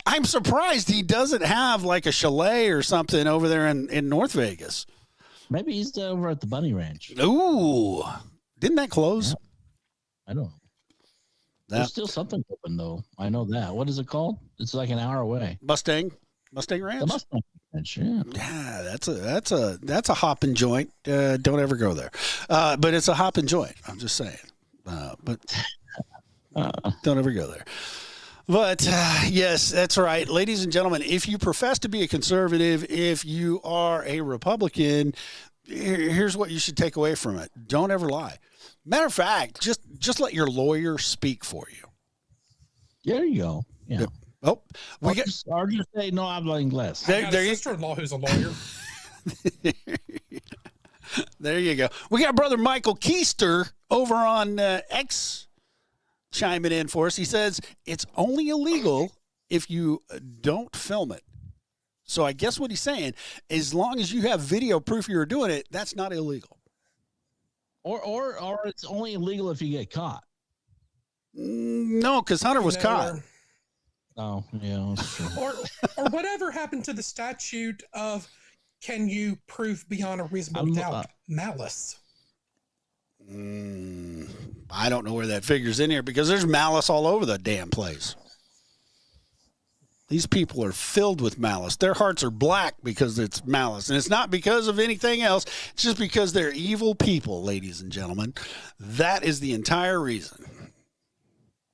I'm surprised he doesn't have like a chalet or something over there in North Vegas. Maybe he's over at the Bunny Ranch. Ooh. Didn't that close? Yeah. I don't know. There's still something open, though. I know that. What is it called? It's like an hour away. Mustang Ranch? The Mustang Ranch, yeah. Yeah, that's a hopping joint. Don't ever go there. But it's a hopping joint. I'm just saying. But don't ever go there. But yes, that's right. Ladies and gentlemen, if you profess to be a conservative, if you are a Republican, here's what you should take away from it. Don't ever lie. Matter of fact, just let your lawyer speak for you. There you go. Yeah. Yep. Oh, or just say no habla inglés. I got a sister-in-law who's a lawyer. There you go. We got brother Michael Keister over on X chiming in for us. He says it's only illegal if you don't film it. So I guess what he's saying, as long as you have video proof you're doing it, that's not illegal. Or it's only illegal if you get caught. No, because Hunter was caught. Oh, yeah, that's true. or whatever happened to the statute of can you prove beyond a reasonable doubt malice? I don't know where that figures in here because there's malice all over the damn place. These people are filled with malice. Their hearts are black because it's malice. And it's not because of anything else. It's just because they're evil people, ladies and gentlemen. That is the entire reason.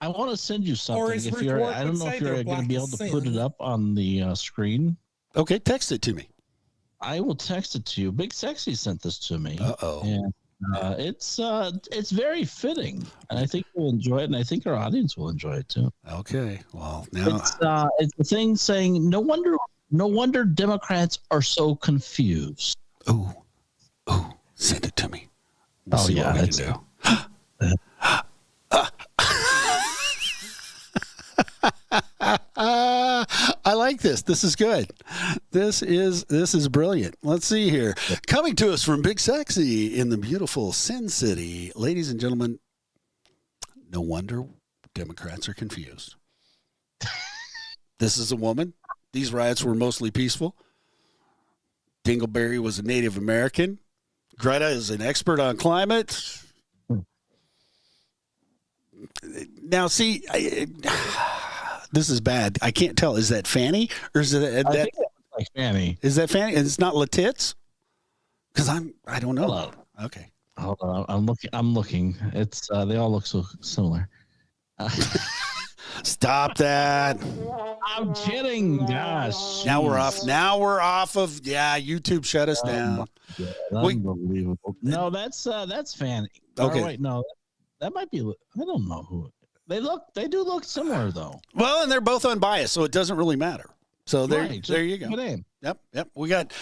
I want to send you something. I don't know if you're going to be able to put it up on the screen. Okay, text it to me. I will text it to you. Big Sexy sent this to me. Uh-oh. And it's very fitting, and I think we'll enjoy it, and I think our audience will enjoy it too. Okay, well now it's a thing saying no wonder Democrats are so confused. Oh, send it to me. We'll see what we can do. I like this. This is good. This is brilliant. Let's see here. Coming to us from Big Sexy in the beautiful Sin City. Ladies and gentlemen, no wonder Democrats are confused. This is a woman. These riots were mostly peaceful. Dingleberry was a Native American. Greta is an expert on climate. Now, see, this is bad. I can't tell. Is that Fanny or is it I think it looks like Fanny? Is that Fanny? And it's not Letitz? Because I don't know. Hello. Okay. Hold on. I'm looking. It's they all look so similar. Stop that. I'm kidding. Gosh. Now we're off. Of YouTube shut us down. Unbelievable. No, that's Fanny. Okay. Wait, no. That might be. I don't know who. They do look similar though. Well, and they're both unbiased, so it doesn't really matter. So there you go. Good name. Yep. We got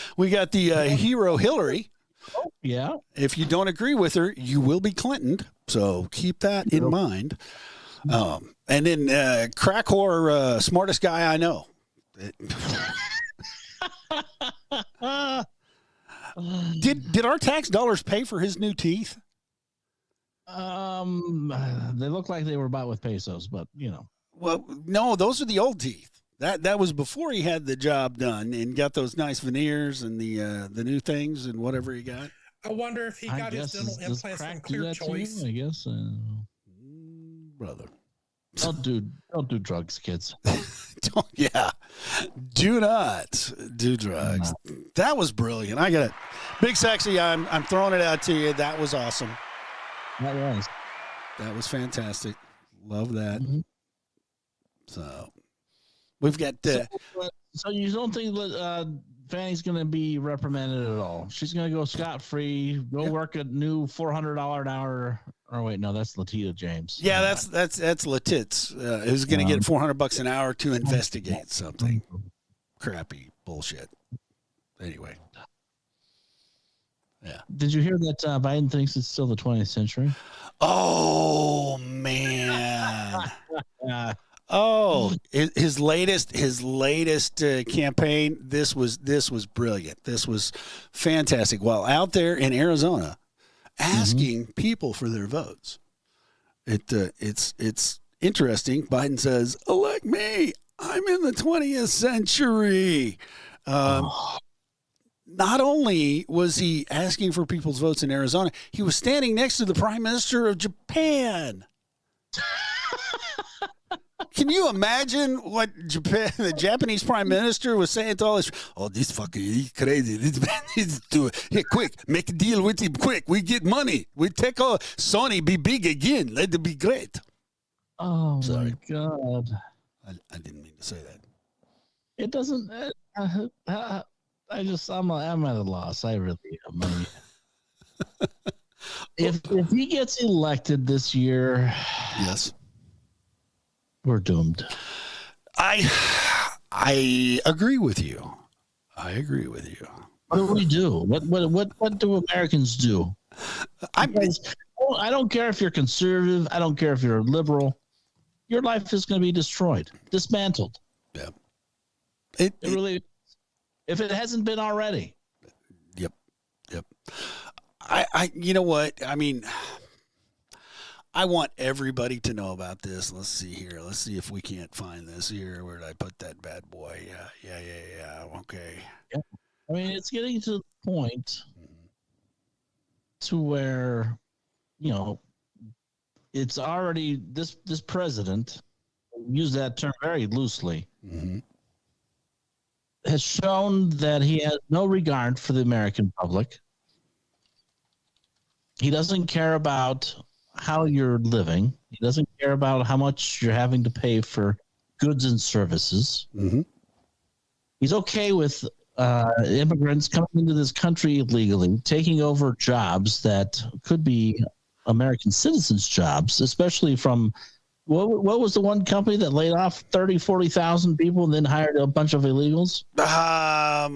the hero Hillary. Oh, yeah. If you don't agree with her, you will be Clintoned. So keep that in mind. And then crack whore, smartest guy I know. Did our tax dollars pay for his new teeth? They look like they were bought with pesos, but you know. Well, no, those are the old teeth. That was before he had the job done and got those nice veneers and the new things and whatever he got. I wonder if he got his dental implants from Clear Choice. I guess, brother. Don't do drugs, kids. Do not do drugs. No. That was brilliant. I got it. Big Sexy, I'm throwing it out to you. That was awesome. That was fantastic. Love that. Mm-hmm. So we've got. So you don't think that Fanny's going to be reprimanded at all? She's going to go scot-free, work a new $400 an hour. Or wait, no, that's Latita James. Yeah, that's Letitz, who's going to get $400 an hour to investigate something. crappy bullshit. Anyway. Yeah. Did you hear that Biden thinks it's still the 20th century? Oh man. Oh, his latest campaign. This was brilliant. This was fantastic. While out there in Arizona, asking people for their votes, it's interesting. Biden says, "Elect me. I'm in the 20th century." Not only was he asking for people's votes in Arizona, he was standing next to the Prime Minister of Japan. Can you imagine what the Japanese Prime Minister was saying to all this? Oh, this fucking he's crazy. This man needs to do it. Here, quick, make a deal with him. Quick, we get money. We take all Sony be big again. Let it be great. Oh, my God. I didn't mean to say that. It doesn't. I'm at a loss. I really am. I mean, if he gets elected this year, yes, we're doomed. I agree with you. What do we do? What do Americans do? I don't care if you're conservative. I don't care if you're liberal. Your life is going to be destroyed, dismantled. Yeah. It really. If it hasn't been already. Yep. You know what? I mean, I want everybody to know about this. Let's see here. Let's see if we can't find this here. Where did I put that bad boy? Yeah. Okay. Yeah. I mean, it's getting to the point to where, it's already this president, use that term very loosely, has shown that he has no regard for the American public. He doesn't care about how you're living. He doesn't care about how much you're having to pay for goods and services. He's okay with immigrants coming into this country illegally, taking over jobs that could be American citizens' jobs, especially from what was the one company that laid off 40,000 people and then hired a bunch of illegals? I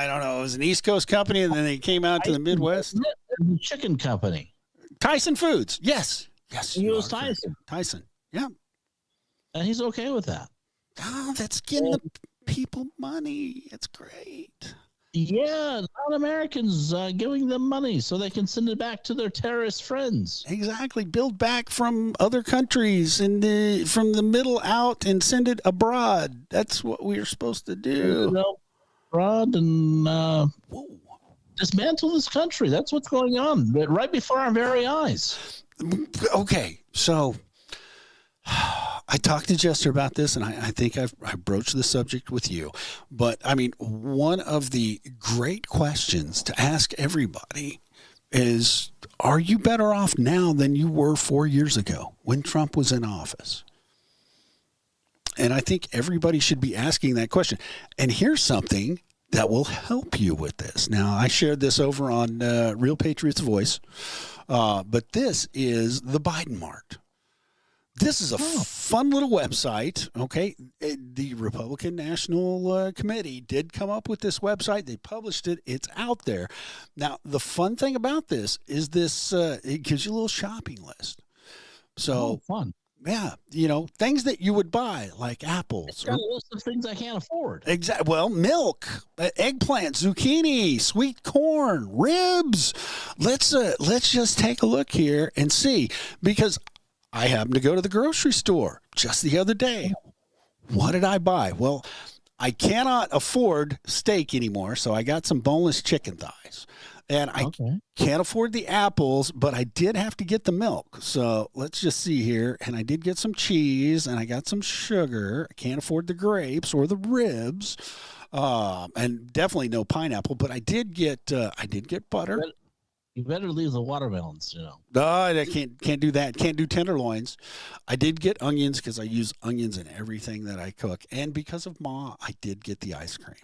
don't know. It was an East Coast company, and then they came out to the Midwest. The chicken company. Tyson Foods. Yes. He was Tyson. Tyson. Yeah. And he's okay with that. Oh, that's getting the people money. It's great. Yeah, non-Americans giving them money so they can send it back to their terrorist friends. Exactly. Build back from other countries and from the middle out and send it abroad. That's what we're supposed to do. Abroad and dismantle this country. That's what's going on right before our very eyes. Okay, so I talked to Jester about this, and I think I broached the subject with you. But, I mean, one of the great questions to ask everybody is, are you better off now than you were 4 years ago when Trump was in office? And I think everybody should be asking that question. And here's something that will help you with this. Now, I shared this over on Real Patriots Voice, but this is the Biden Mart. This is a fun little website, okay? The Republican National Committee did come up with this website. They published it. It's out there. Now, the fun thing about this is it gives you a little shopping list. So, fun. Yeah, things that you would buy, like apples. It's got a list of things I can't afford. Exactly. Well, milk, eggplant, zucchini, sweet corn, ribs. Let's just take a look here and see, because I happened to go to the grocery store just the other day. What did I buy? Well, I cannot afford steak anymore, so I got some boneless chicken thighs. And I can't afford the apples, but I did have to get the milk. So let's just see here. And I did get some cheese, and I got some sugar. I can't afford the grapes or the ribs, and definitely no pineapple. But I did get butter. You better leave the watermelons, No, I can't do that. Can't do tenderloins. I did get onions because I use onions in everything that I cook. And because of Ma, I did get the ice cream.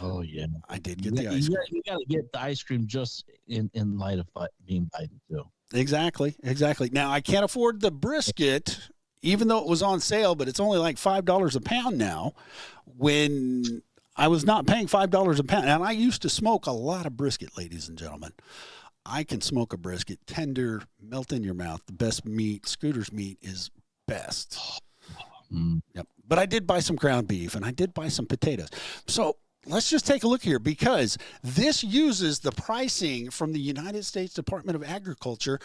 Oh, yeah. I did get the ice cream. You got to get the ice cream just in light of being Biden, too. Exactly. Now, I can't afford the brisket, even though it was on sale, but it's only like $5 a pound now, when I was not paying $5 a pound. And I used to smoke a lot of brisket, ladies and gentlemen. I can smoke a brisket, tender, melt in your mouth. The best meat, Scooter's meat is best. Yep. But I did buy some ground beef and I did buy some potatoes. So let's just take a look here, because this uses the pricing from the United States Department of Agriculture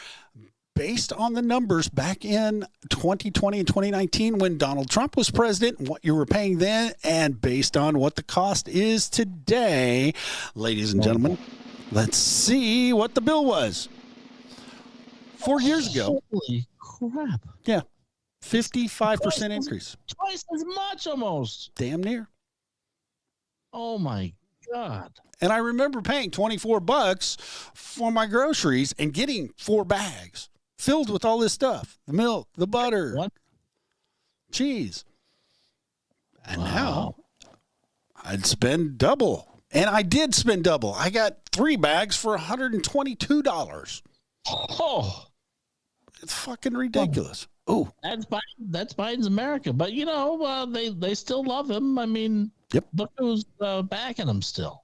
based on the numbers back in 2020 and 2019 when Donald Trump was president and what you were paying then, and based on what the cost is today. Ladies and gentlemen, let's see what the bill was 4 years ago. Holy crap. Yeah. 55% increase. Twice as much almost. Damn near. Oh my God. And I remember paying $24 for my groceries and getting 4 bags filled with all this stuff. The milk, the butter, cheese. And now I'd spend double. And I did spend double. I got 3 bags for $122. Oh. It's fucking ridiculous. Oh. That's Biden's America. But, you know, they still love him. I mean, yep. Look who's backing him still.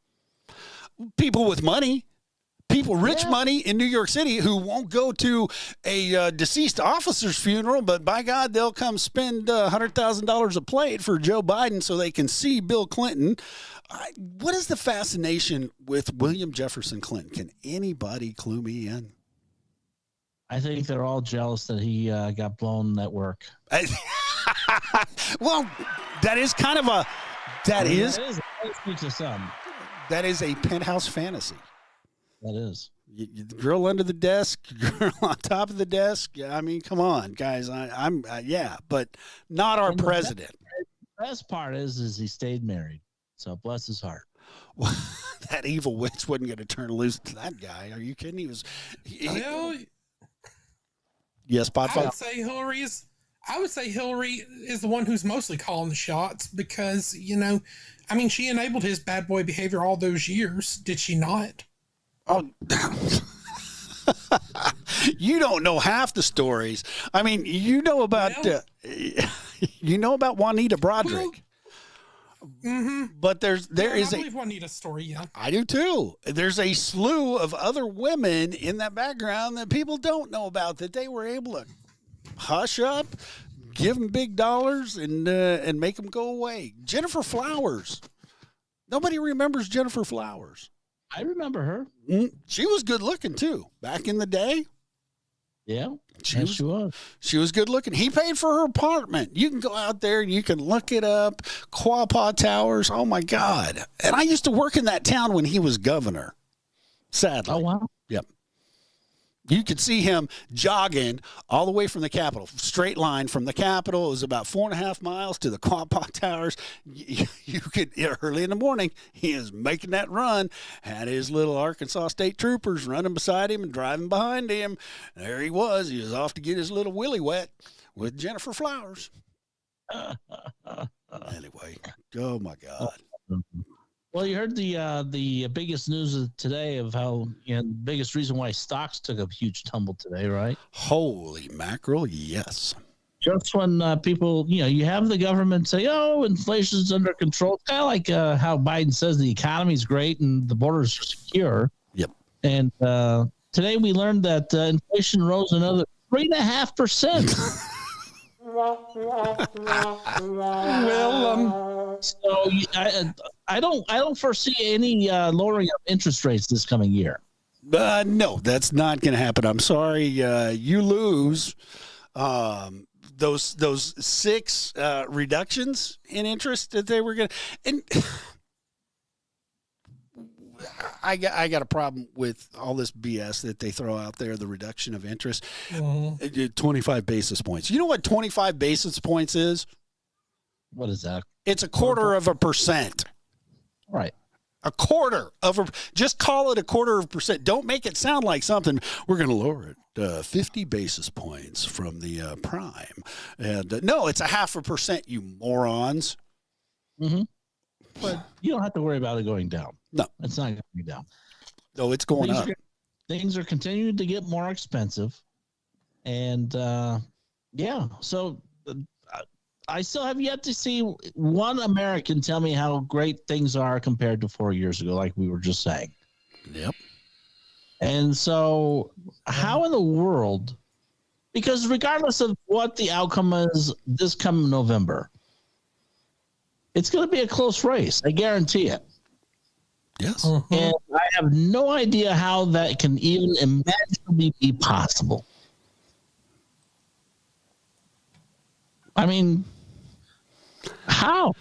People with money. People, rich money in New York City who won't go to a deceased officer's funeral, but by God, they'll come spend $100,000 a plate for Joe Biden so they can see Bill Clinton. What is the fascination with William Jefferson Clinton? Can anybody clue me in? I think they're all jealous that he got blown at work. Well, that is kind of a that is a penthouse fantasy. That is. Girl under the desk, girl on top of the desk. I mean, come on, guys. I'm but not our president. The best part is he stayed married. So bless his heart. Well, that evil witch wasn't going to turn loose to that guy. Are you kidding? He was. Yes, Podfather. I would say Hillary is the one who's mostly calling the shots because, you know, I mean, she enabled his bad boy behavior all those years. Did she not? Oh, you don't know half the stories. I mean, you know about Juanita Broderick. Well, but there is I believe Juanita's story. Yeah, I do too. There's a slew of other women in that background that people don't know about that they were able to hush up, give them big dollars, and make them go away. Jennifer Flowers. Nobody remembers Jennifer Flowers. I remember her. She was good looking too back in the day. Yeah, she was. She was good looking. He paid for her apartment. You can go out there and you can look it up. Quapaw Towers. Oh my God! And I used to work in that town when he was governor. Sadly. Oh wow. Yep. You could see him jogging all the way from the Capitol, straight line from the Capitol. It was about 4.5 miles to the Quapaw Towers. You could, early in the morning, he is making that run, had his little Arkansas State Troopers running beside him and driving behind him. There he was. He was off to get his little willy wet with Jennifer Flowers. Anyway, oh my God. Well, you heard the biggest news of today of how, you know, the biggest reason why stocks took a huge tumble today, right? Holy mackerel, yes. Just when people, you know, you have the government say, oh, inflation's under control. It's kind of like how Biden says the economy's great and the borders are secure. Yep. And today we learned that inflation rose another 3.5%. So I don't foresee any lowering of interest rates this coming year. No, that's not going to happen. I'm sorry, you lose those 6 reductions in interest that they were going to. And I got a problem with all this BS that they throw out there, the reduction of interest. 25 basis points. You know what 25 basis points is? What is that? It's 1/4%. Right. Just call it 1/4%. Don't make it sound like something. We're going to lower it 50 basis points from the prime. And no, it's 0.5%, you morons. Mm-hmm. But you don't have to worry about it going down. No. It's not going down. No, it's going up. Things are continuing to get more expensive. And, so I still have yet to see one American tell me how great things are compared to 4 years ago, like we were just saying. Yep. And so, how in the world? Because regardless of what the outcome is this coming November, it's going to be a close race. I guarantee it. Yes. And I have no idea how that can even imaginably be possible. I mean, how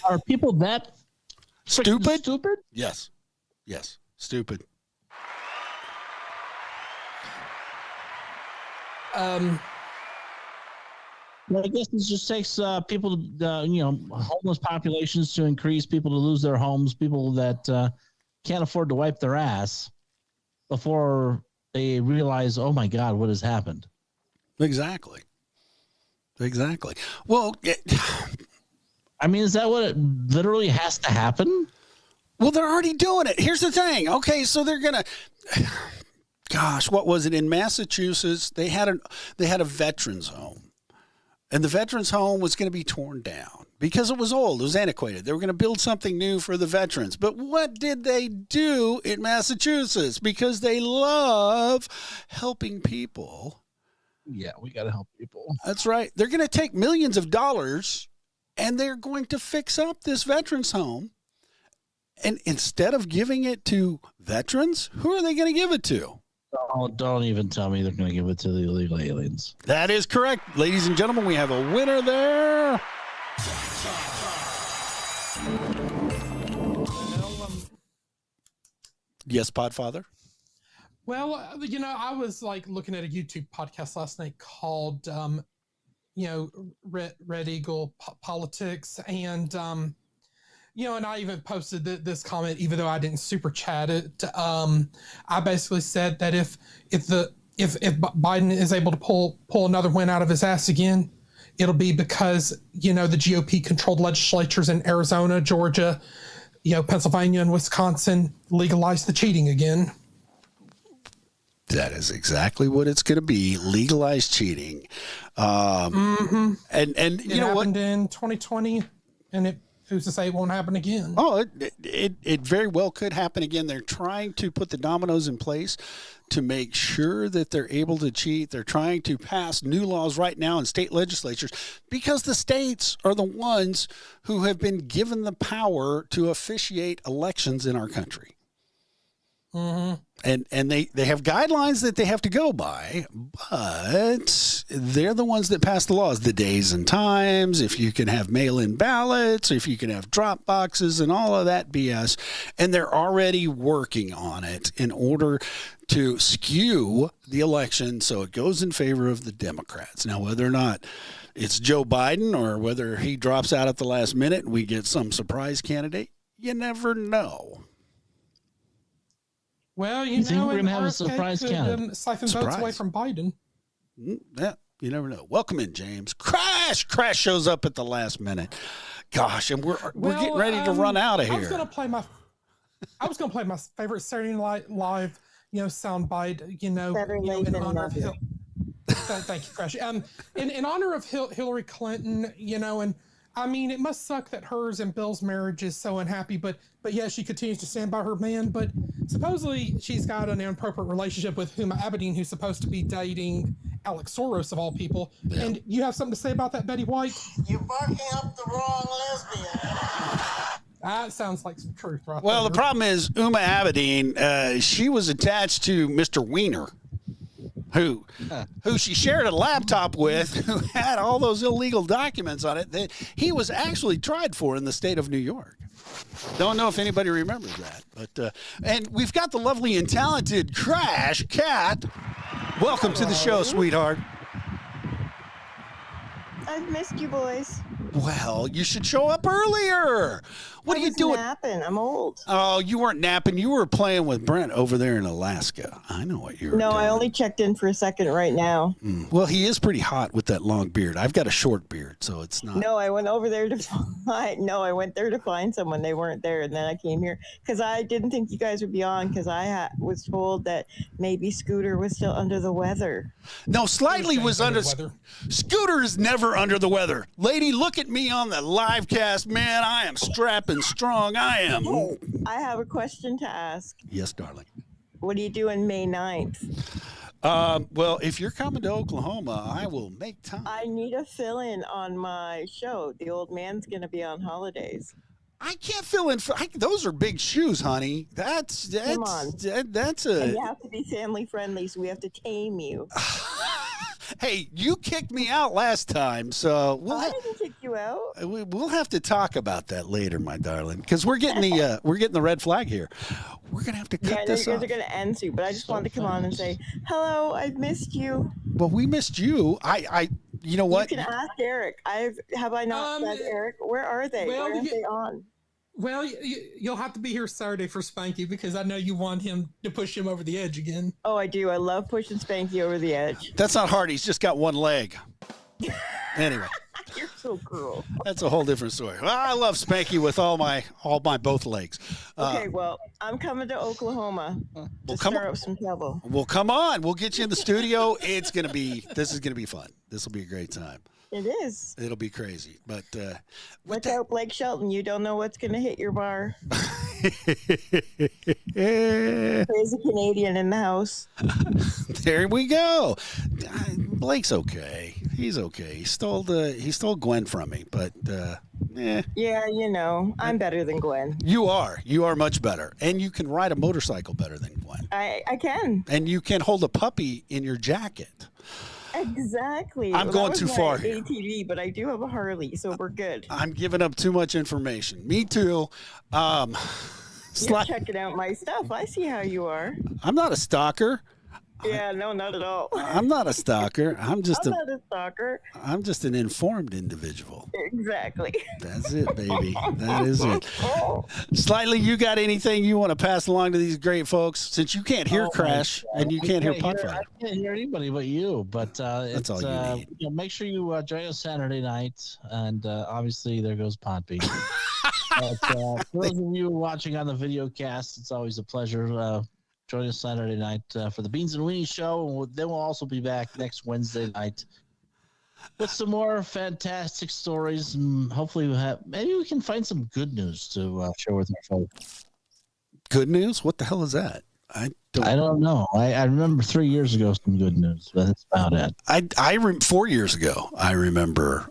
are people that Stupid? Stupid? Yes. Stupid. I guess this just takes people, homeless populations to increase, people to lose their homes, people that can't afford to wipe their ass before they realize, oh my God, what has happened? Exactly. Well, I mean, is that what it literally has to happen? Well, they're already doing it. Here's the thing. Okay, so they're gonna. Gosh, what was it in Massachusetts? They had a veterans home, and the veterans home was going to be torn down because it was old, it was antiquated. They were going to build something new for the veterans. But what did they do in Massachusetts? Because they love helping people. Yeah, we got to help people. That's right. They're going to take millions of dollars, and they're going to fix up this veterans home. And instead of giving it to veterans, who are they going to give it to? Oh, don't even tell me they're going to give it to the illegal aliens. That is correct. Ladies and gentlemen, we have a winner there. Yes, Podfather? Well, I was like looking at a YouTube podcast last night called, Red Eagle Politics. And, and I even posted this comment, even though I didn't super chat it. I basically said that if Biden is able to pull another win out of his ass again, it'll be because, the GOP controlled legislatures in Arizona, Georgia, Pennsylvania and Wisconsin legalized the cheating again. That is exactly what it's going to be. Legalized cheating. And it happened in 2020, and who's to say it won't happen again? Oh, it very well could happen again. They're trying to put the dominoes in place to make sure that they're able to cheat. They're trying to pass new laws right now in state legislatures because the states are the ones who have been given the power to officiate elections in our country. Mm-hmm. And they have guidelines that they have to go by, but they're the ones that pass the laws, the days and times, if you can have mail-in ballots, if you can have drop boxes and all of that BS. And they're already working on it in order to skew the election so it goes in favor of the Democrats. Now, whether or not it's Joe Biden or whether he drops out at the last minute and we get some surprise candidate, you never know. Well, you think we're going to have a surprise candidate? Siphon votes away from Biden. Yeah, you never know. Welcome in, James. Crash shows up at the last minute. Gosh, and we're getting ready to run out of here. I was going to play my favorite Saturday Night Live, soundbite. In honor of thank you, Crash. In honor of Hillary Clinton, and. I mean, it must suck that hers and Bill's marriage is so unhappy, but yeah, she continues to stand by her man. But supposedly she's got an inappropriate relationship with Huma Abedin, who's supposed to be dating Alex Soros of all people. Yeah. And you have something to say about that, Betty White? You're barking up the wrong lesbian. That sounds like some truth, right? Well, the problem is Huma Abedin, she was attached to Mr. Weiner. Who she shared a laptop with, who had all those illegal documents on it that he was actually tried for in the state of New York. Don't know if anybody remembers that, but and we've got the lovely and talented Crash Cat. Welcome to the show, sweetheart. I've missed you boys. Well, you should show up earlier. What are you doing? Napping. I'm old. Oh, you weren't napping. You were playing with Brent over there in Alaska. I know what you were doing. No, I only checked in for a second right now. Well, he is pretty hot with that long beard. I've got a short beard, so it's not. No, I went over there to find. No, I went there to find someone. They weren't there, and then I came here because I didn't think you guys would be on because I was told that maybe Scooter was still under the weather. No, Slightly was under the weather. Scooter is never under the weather. Lady, look at me on the live cast, man. I am strapping strong. I am. I have a question to ask. Yes, darling. What are you doing May 9th? Well, if you're coming to Oklahoma, I will make time. I need a fill-in on my show. The old man's going to be on holidays. I can't fill in for those are big shoes, honey. That's Come on. That's a. And you have to be family friendly, so we have to tame you. Hey, you kicked me out last time, so I didn't kick you out. We'll have to talk about that later, my darling, because we're getting the red flag here. We're gonna have to cut this off. You guys are gonna end soon, but I just wanted to come on and say hello. I've missed you. Well, we missed you. You know what? You can ask Eric. Have I not said Eric? Where are they? Well, Where are they on? Well, you'll have to be here Saturday for Spanky because I know you want him to push him over the edge again. Oh, I do. I love pushing Spanky over the edge. That's not hard. He's just got one leg. Anyway. You're so cruel. That's a whole different story. Well, I love Spanky with all my both legs. Okay, well, I'm coming to Oklahoma to stir up some trouble. Well, come on. We'll get you in the studio. This is going to be fun. This will be a great time. It is. It'll be crazy. But watch out, Blake Shelton. You don't know what's going to hit your bar. Crazy Canadian in the house. There we go. Blake's okay. He's okay. He stole Gwen from me, but Yeah, you know, I'm better than Gwen. You are. You are much better, and you can ride a motorcycle better than Gwen. I can. And you can hold a puppy in your jacket. Exactly. I'm going too far here. ATV, but I do have a Harley, so we're good. I'm giving up too much information. Me too. You're checking out my stuff. I see how you are. I'm not a stalker. Yeah, no, not at all. I'm not a stalker. I'm not a stalker. I'm just an informed individual. Exactly. That's it, baby. That is it. Slightly, you got anything you want to pass along to these great folks? Since you can't hear Crash and you can't hear Podfather. I can't hear anybody but you. But that's all you need. Make sure you join us Saturday night, and obviously there goes Podbean. But for those of you watching on the video cast, it's always a pleasure. Join us Saturday night for the Beans and Weenie show. Then we'll also be back next Wednesday night with some more fantastic stories. And hopefully, maybe we can find some good news to share with our folks. Good news? What the hell is that? I don't know. I remember 3 years ago some good news, but that's about it. 4 years ago, I remember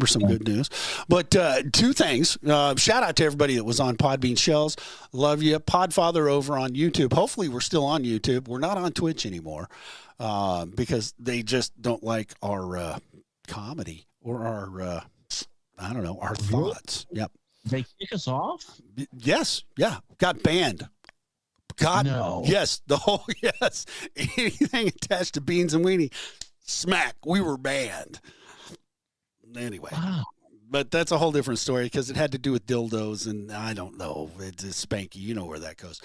some good news. But two things. Shout out to everybody that was on Podbean Shells. Love you. Podfather over on YouTube. Hopefully we're still on YouTube. We're not on Twitch anymore because they just don't like our comedy or our, our thoughts. Yep. They kick us off? Yes. Yeah. Got banned. God, no. Yes, yes. Anything attached to Beans and Weenie, smack, we were banned. Anyway, wow. But that's a whole different story because it had to do with dildos, and I don't know. It's Spanky, you know where that goes.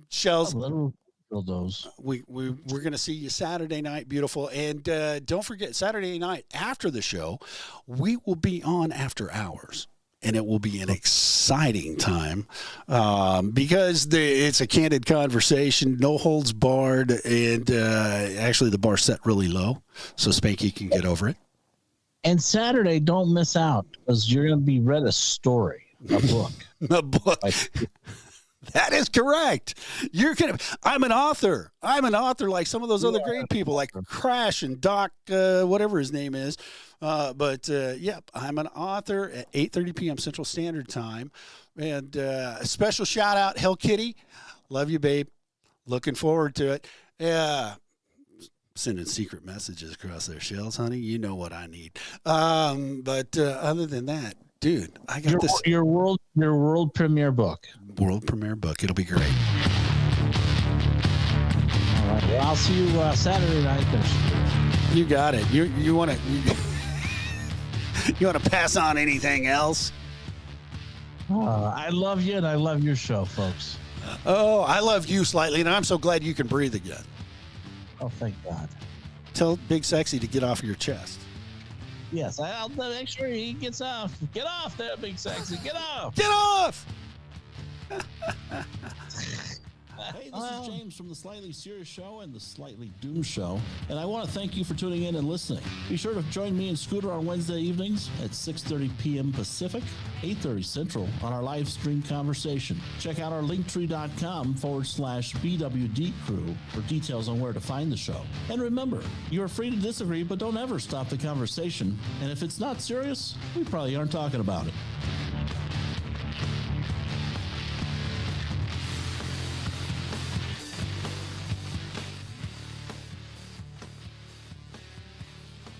Shells, little dildos. We're gonna see you Saturday night, beautiful, and don't forget Saturday night after the show, we will be on After Hours. And it will be an exciting time because it's a candid conversation, no holds barred, and actually the bar's set really low, so Spanky can get over it. And Saturday, don't miss out because you're going to be read a story, a book. A book. That is correct. I'm an author. Like some of those other great people, like Crash and Doc, whatever his name is. But I'm an author at 8:30 p.m. Central Standard Time. And a special shout out, Hell Kitty. Love you, babe. Looking forward to it. Sending secret messages across their shells, honey. You know what I need. But other than that, dude, I got your world premiere book. World premiere book. It'll be great. All right. Well, I'll see you Saturday night. You got it. You want to. You want to pass on anything else? I love you, and I love your show, folks. Oh, I love you slightly, and I'm so glad you can breathe again. Oh, thank God. Tell Big Sexy to get off your chest. Yes, I'll make sure he gets off. Get off there, Big Sexy. Get off. Get off! Hey, this is James from the Slightly Serious Show and the Slightly Doomed Show, and I want to thank you for tuning in and listening. Be sure to join me and Scooter on Wednesday evenings at 6:30 p.m. Pacific, 8:30 Central on our live stream conversation. Check out our linktree.com/BWD crew for details on where to find the show. And remember, you're free to disagree, but don't ever stop the conversation. And if it's not serious, we probably aren't talking about it.